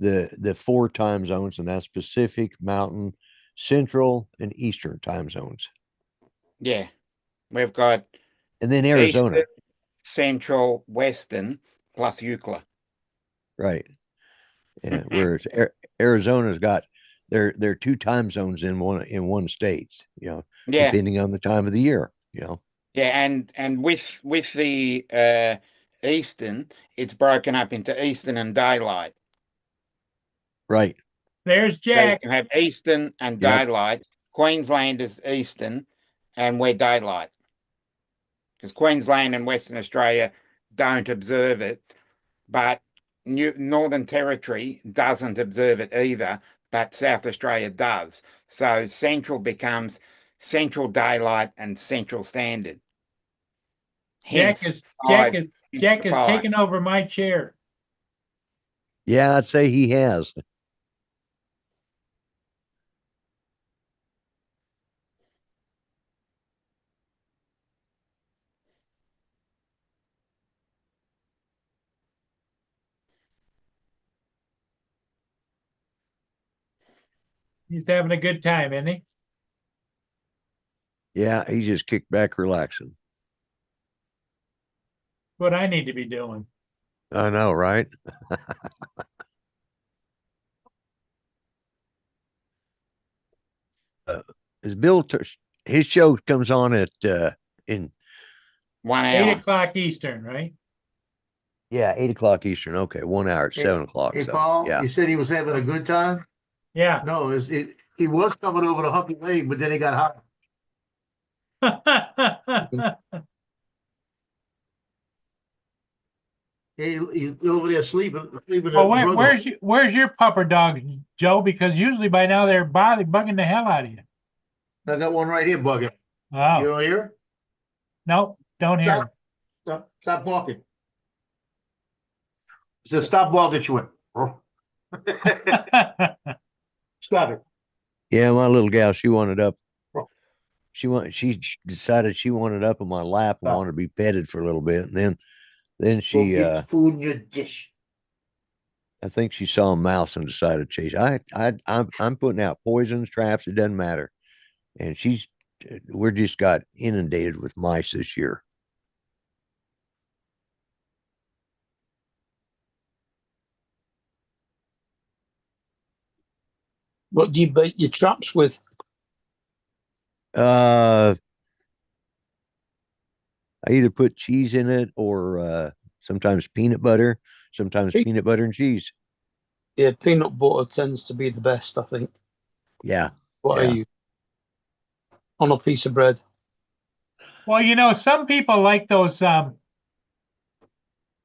the four time zones, and that's Pacific, Mountain, Central, and Eastern time zones. Yeah. We've got And then Arizona. Eastern, Central, Western, plus Euclid. Right. Yeah. Whereas Arizona's got their two time zones in one state, you know, Yeah. depending on the time of the year, you know. Yeah, and with the Eastern, it's broken up into Eastern and Daylight. Right. There's So you Jack. can have Eastern and Yep. Daylight. Queensland is Eastern, and we're Daylight. Because Queensland and Western Australia don't observe it, but Northern Territory doesn't observe it either, but South Australia does. So Central becomes Central Daylight and Central Standard. Jack Hence is five. Jack is hence Jack the is five. taking over my chair. Yeah, I'd say he has. He's having a good time, isn't he? Yeah, he just kicked back relaxing. What I need to be doing. I know, right? Is Bill his show comes on at in 1 8 hour. o'clock Eastern, right? 8 o'clock Eastern. Okay, 1 hour at 7 o'clock. Hey, So Paul, yeah. you said he was having a good time? Yeah. No, he was coming over to Humpy Lake, but then he got hot. He's over there sleeping Well, at brother. where's your pupper dogs, Joe? Because usually by now they're bugging the hell out of you. I got one right here bugging. You Oh, don't hear? no, don't hear. Stop barking. It says stop barking, she went. Stop it. Yeah, my little gal, she wanted up. She decided she wanted up on my lap and Stop. wanted to be petted for a little bit. And then Go she get the food in your dish. I think she saw a mouse and decided to chase. I'm putting out poisons, traps, it doesn't matter. And we're just got inundated with mice this year. What do you bait your traps with? I either put cheese in it or sometimes peanut butter, sometimes peanut butter and cheese. Yeah, peanut butter tends to be the best, I think. Yeah. What Yeah. are you? On a piece of bread. Well, some people like those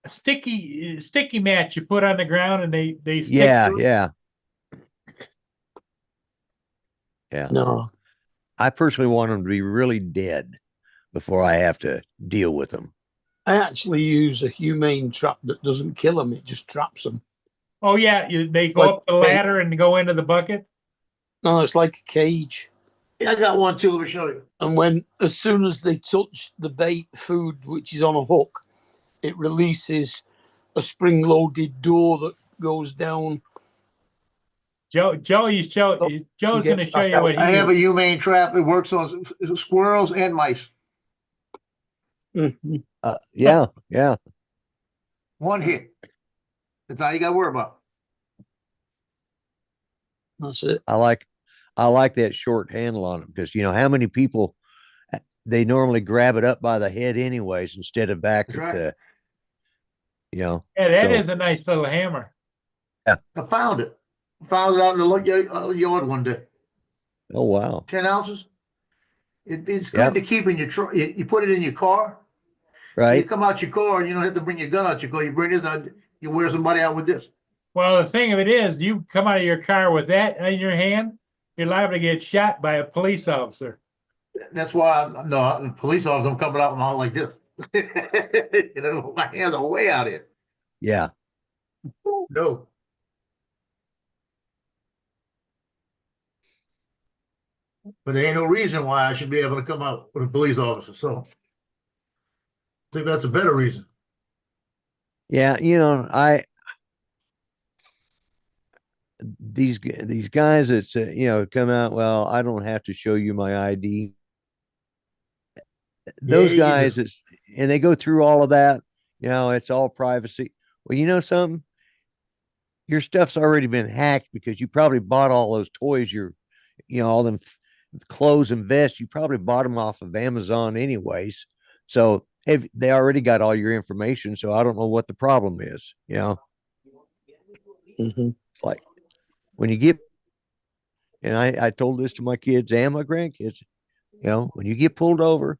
sticky mats you put on the ground and they stick Yeah, to it. yeah. Yeah. No. I personally want them to be really dead before I have to deal with them. I actually use a humane trap that doesn't kill them, it just traps them. Oh yeah, they go Like up the ladder and go into the bucket. No, it's like a cage. Yeah, I got one too. Let me show you. And as soon as they touch the bait food, which is on a hook, it releases a spring-loaded door that goes down. Joe's going to show you what he I have a uses. humane trap. It works on squirrels and mice. Mhm. Yeah, yeah. One hit. That's all you gotta worry about. That's it. I like that short handle on them because you know how many people they normally grab it up by the head anyways instead of back That's at right. the, you know. Yeah, that So- is a nice little hammer. I found it. Found it out in the yard one day. Oh wow. 10 ounces. It's Yep. good to keep in your truck. You put it in your car. You Right. come out your car, you don't have to bring your gun out your car. You bring this out, you wear somebody out with this. Well, the thing of it is, you come out of your car with that in your hand, you're liable to get shot by a police officer. That's why the police officers, I'm coming out all like this. You know, my hands are way out here. Yeah. No. But there ain't no reason why I should be able to come out with a police officer. So I think that's a better reason. Yeah. You know, these guys that say, you know, come out, well, I don't have to show you my ID. Those Yeah, you guys, do. and they go through all of that, you know, it's all privacy. Well, you know something? Your stuff's already been hacked because you probably bought all those toys, you know, all them clothes and vests, you probably bought them off of Amazon anyways. So they already got all your information. So I don't know what the problem is, you know, Mhm. like when you get, and I told this to my kids and my grandkids, you know, when you get pulled over,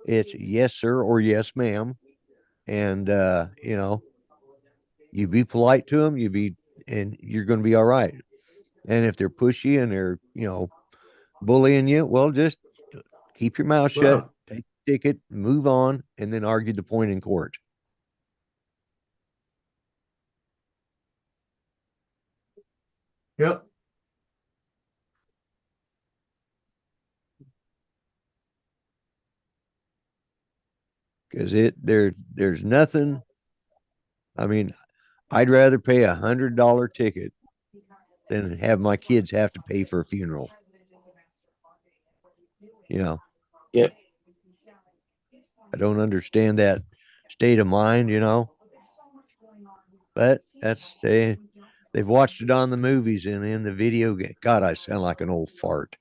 it's yes, sir, or yes, ma'am. And, you know, you be polite to them, and you're going to be all right. And if they're pushy and they're, you know, bullying you, well, just keep your mouth shut, Well, take the ticket, move on, and then argue the point in court. yep. Because there's nothing. I mean, I'd rather pay $100 ticket than have my kids have to pay for a funeral. You know. Yep. I don't understand that state of mind, you know. But they've watched it on the movies and in the video game. God, I sound like an old fart.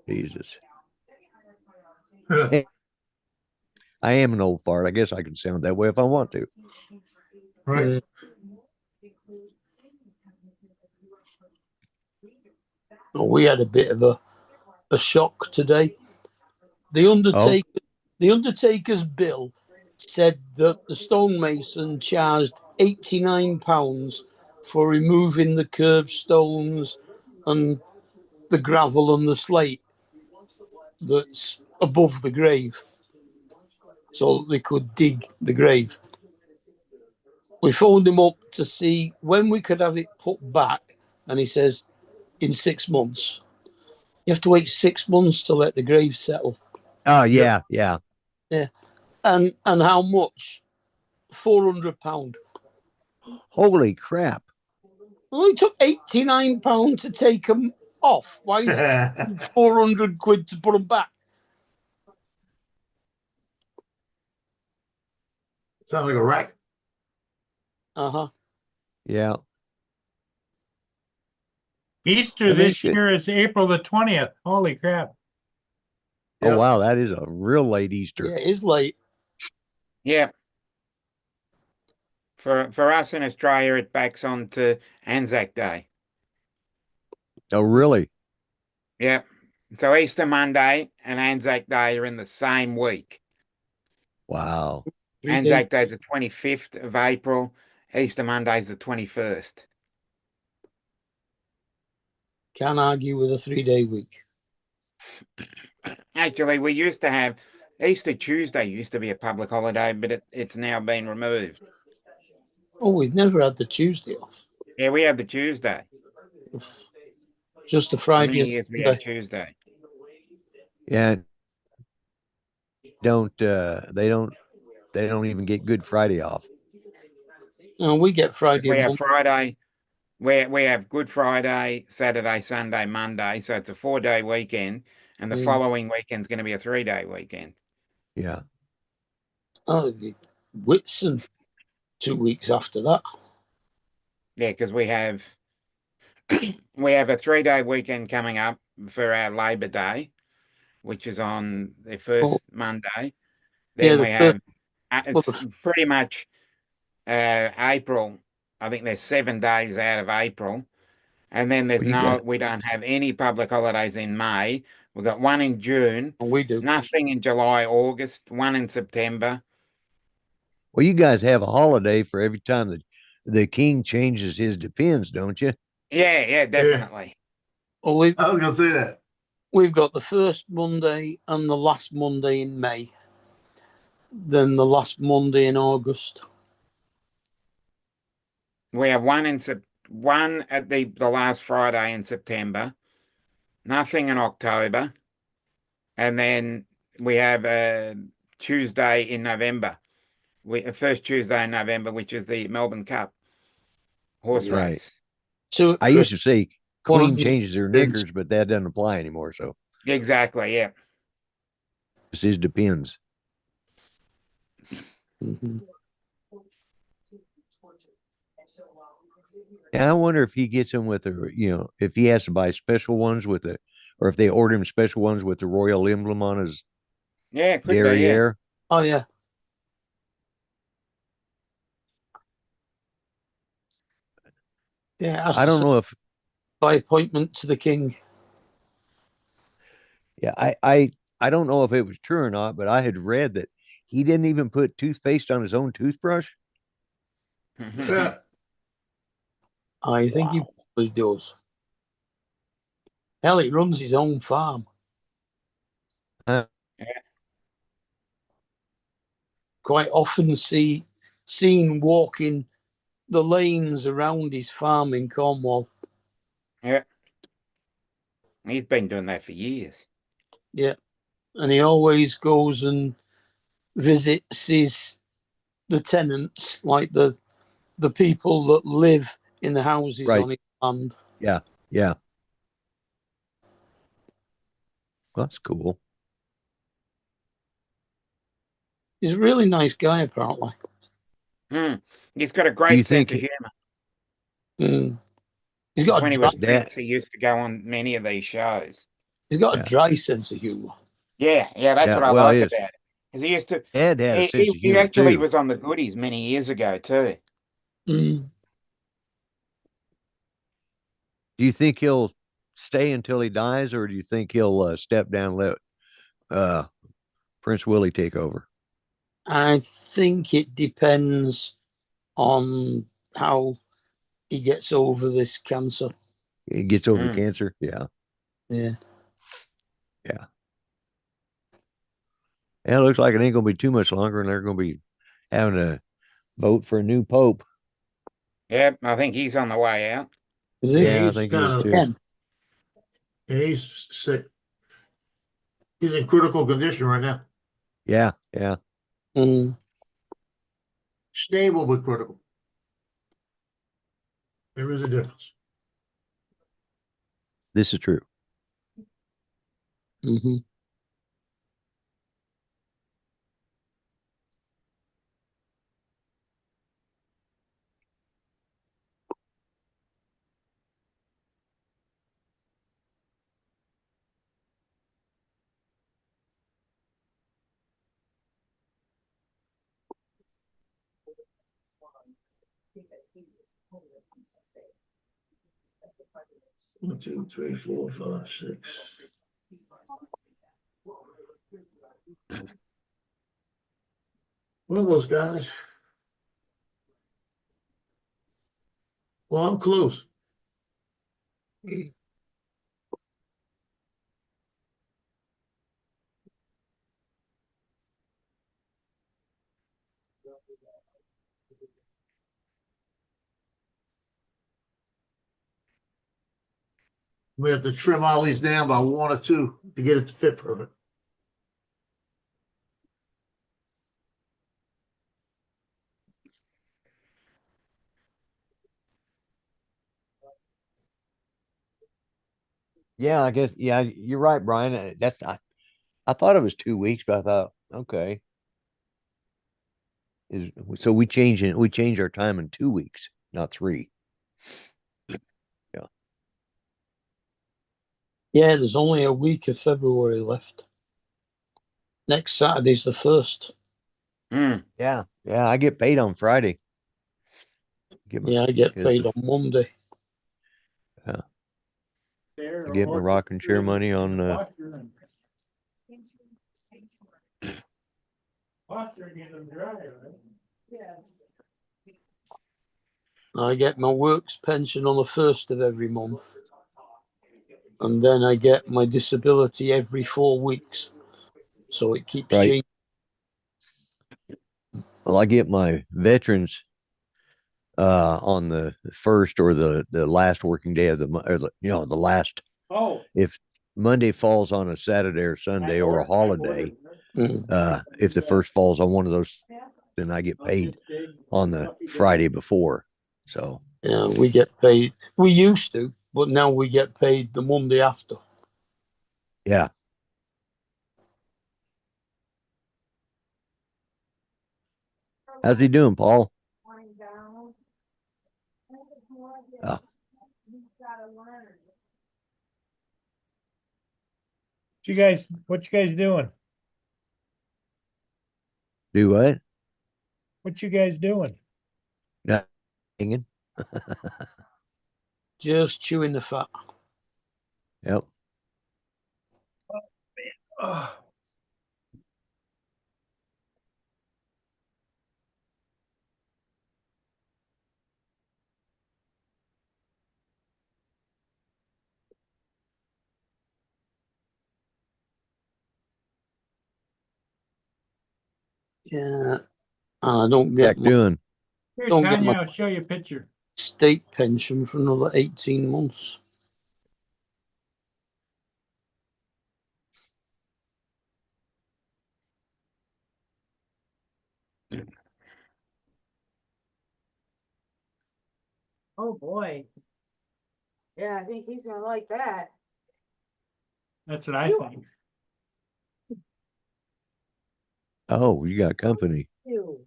Jesus. I am an old fart. I guess I can sound that way if I want to. Right. Well, we had a bit of a shock today. The Undertaker's bill said that the stonemason charged £89 for removing the curbstones and the gravel and the slate that's above the grave so that they could dig the grave. We phoned him up to see when we could have it put back, and he says, in 6 months. You have to wait 6 months to let the grave settle. Oh yeah, yeah. Yeah. And how much? £400. Holy crap. Well, it took £89 to take them off. Why is it 400 quid to put them back? Sounds like a rack. Uh-huh. Yeah. Easter And this year is April the 20th. Holy crap. Oh Yep. wow, that is a real late Easter. Yeah, it is late. Yeah. For us in Australia, it backs on to Anzac Day. Oh really? Yeah. So Easter Monday and Anzac Day are in the same week. Wow. 3 Anzac days. Day is the 25th of April. Easter Monday is the 21st. Can't argue with a 3-day week. Actually, we used to have Easter Tuesday used to be a public holiday, but it's now been removed. Oh, we've never had the Tuesday off. Yeah, we have the Tuesday. Just the For many Friday. years we and had Sunday. Tuesday. Yeah. They don't even get Good Friday off. No, we get 'Cause Friday. we and have Monday. Friday, we have Good Friday, Saturday, Sunday, Monday. So it's a 4-day weekend, and the following weekend's going to be a 3-day weekend. Yeah. Oh, Whitsun 2 weeks after that. Yeah, because we have we have a 3-day weekend coming up for our Labor Day, which is on the Oh, first Monday. yeah, Then the we first, have well, it's pretty much April. I think there's 7 days out of April. And then there's Well, you got, we don't have any public holidays in May. We've got one in June, we do. nothing in July, August, one in September. well, you guys have a holiday for every time that the king changes his depends, don't you? Yeah, definitely. Well, we I was gonna say that. we've got the first Monday and the last Monday in May, then the last Monday in August. We have one at the last Friday in September, nothing in October, and then we have a Tuesday in November. First Tuesday in November, which is the Melbourne Cup horse Yeah. Right. race. So I used to say One of queen the changes her things- knickers, but that doesn't apply anymore. So Exactly, yeah. this is depends. Mhm. And I wonder if he gets them with the, if he has to buy special ones with the, or if they order him special ones with the royal emblem on his Yeah, it could be, yeah. derriere. Oh yeah. Yeah, it has I to don't say know if, by appointment to the king. yeah, I don't know if it was true or not, but I had read that he didn't even put toothpaste on his own toothbrush. Yeah. I think he Wow. probably does. Hell, he runs his own farm. Huh. Quite often seen walking the lanes around his farm in Cornwall. Yeah. He's been doing that for years. Yeah. And he always goes and visits the tenants, like the people that live in the houses Right. on his land. Yeah. Yeah. Well, that's cool. He's a really nice guy, apparently. He's got a Do great you sense think of humor. Mm. He's 'Cause got when a he dry, was that? Prince, he used to go on many of these shows. he's got Yeah. a dry sense of humor. Yeah, that's Yeah, what I well, like his about it. Because he used to, Ed had a sense of he humor actually too. was on the goodies many years ago too. Mm. Do you think he'll stay until he dies, or do you think he'll step down, and let uh, Prince Willie take over? I think it depends on how he gets over this cancer. He gets over the Mm. cancer. Yeah. Yeah. Yeah. Yeah, it looks like it ain't gonna be too much longer, and they're gonna be having to vote for a new pope. Yep, I think he's on the way out. Is he? Yeah, I he's think he is kinda- too. Ken? Yeah, he's sick. He's in critical condition right now. Yeah, yeah. Mm. Stable but critical. There is a difference. This is true. Mm-hmm. One, two, three, four, five, six. One of those guys. Well, I'm close. We have to trim all these down by one or two to get it to fit perfect. Yeah, I guess. Yeah, you're right, Brian. That's not. I thought it was 2 weeks, but I thought, okay, is so we change our time in 2 weeks, not 3. Yeah, there's only a week of February left. Next Saturday's the 1st. Yeah, I get paid on Friday. Yeah, I get Is paid the- on Monday. There, I get my or- rocking chair money on Washer and- washer and get them dry, right? I get my works pension on the 1st of every month. And then I get my disability every 4 weeks. So it keeps Right. changing. well, I get my veterans on the first or the last working day of the month, or the last, Oh. if Monday falls on a Saturday or Sunday or a holiday, if the first falls on one of those, then I get paid on the Friday before. So Yeah, we get paid. We used to, but now we get paid the Monday after. yeah. How's he doing, Paul? Oh. What you guys doing? Do what? What you guys doing? Hanging. Just chewing the fat. Yep. Oh. Yeah. And I don't Jack get my doing? Here, Don't get Tanya, my- I'll show you a picture. state pension for another 18 months. Oh, boy. Yeah, I think he's gonna like that. That's what I think. Oh, you got company. You.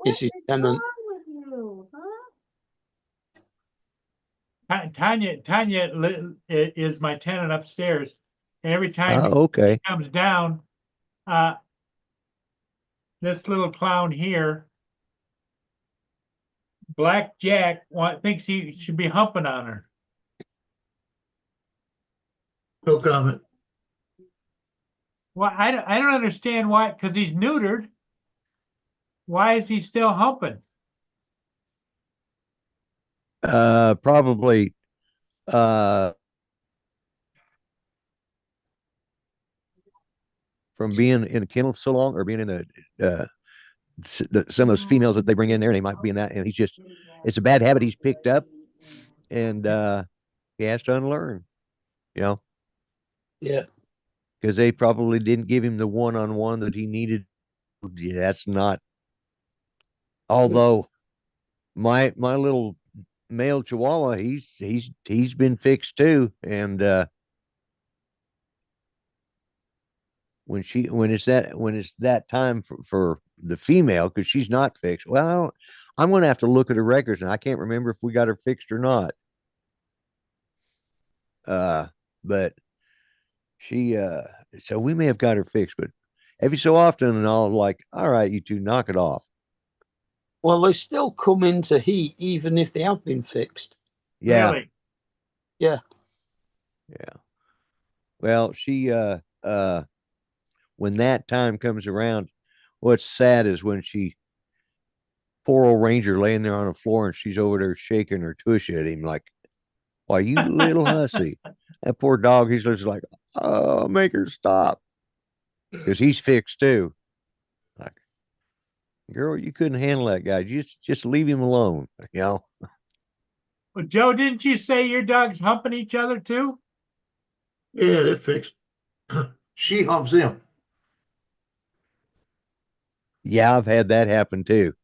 Is he tenant? with you, huh? Is my tenant upstairs. And every time Oh, okay. he comes down, this little clown here, Black Jack, thinks he should be humping on her. No comment. Well, I don't understand why, because he's neutered. Why is he still humping? Probably from being in a kennel so long, or being in some of those females that they bring in there, they might be in that, and it's a bad habit he's picked up, and he has to unlearn, Yeah. because they probably didn't give him the one-on-one that he needed. Yeah, that's not. Although my little male Chihuahua, he's been fixed too, and when it's that time for the female, because she's not fixed. Well, I'm going to have to look at the records, and I can't remember if we got her fixed or not. But she so we may have got her fixed, but every so often, and I'll like, all right, you two, knock it off. Well, they still come into heat even if they have been fixed. Yeah. Really? Yeah. Yeah. Well, she when that time comes around, what's sad is when poor old Ranger laying there on the floor, and she's over there shaking her tush at him like, why, you little hussy. That poor dog, he's just like, oh, make her stop. Because he's fixed too. Like, girl, you couldn't handle that guy. Just leave him alone, Well, Joe, didn't you say your dogs humping each other too? Yeah, they're fixed. She humps him. Yeah, I've had that happen too.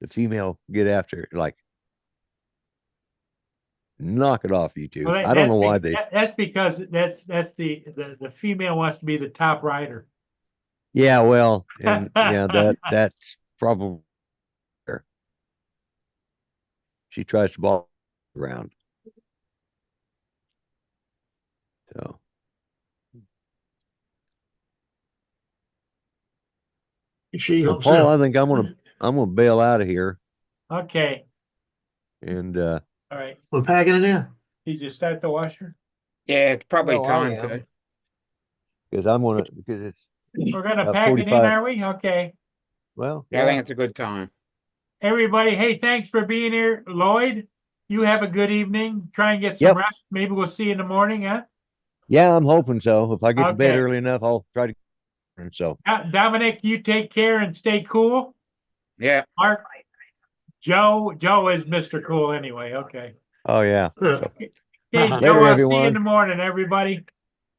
The female get after it, like, knock it off, you two. Well, I don't know why they. That's because that's the female wants to be the top rider. Yeah, well, and yeah, that's probably. she tries to ball around. So, She so helps Paul, out. I think I'm gonna bail out of here Okay, and, all right. We're packing it in. Did you start the washer? Yeah, it's probably No, I time am. to. because it's We're gonna about pack it in, 45. are we? Okay. Well, Yeah, I think it's a good time. Everybody, hey, thanks for being here. Lloyd, you have a good evening. Try and get some Yep. rest. Maybe we'll see you in the morning, huh? yeah, I'm hoping so. If I get to bed Okay. early enough, I'll try to. And so, Dominic, you take care and stay cool. Yeah. Mark, Joe is Mr. Cool anyway. Okay. oh yeah. Yeah. So, Okay, Uh-huh. Joe, Later, I'll see you in everyone. the morning, everybody.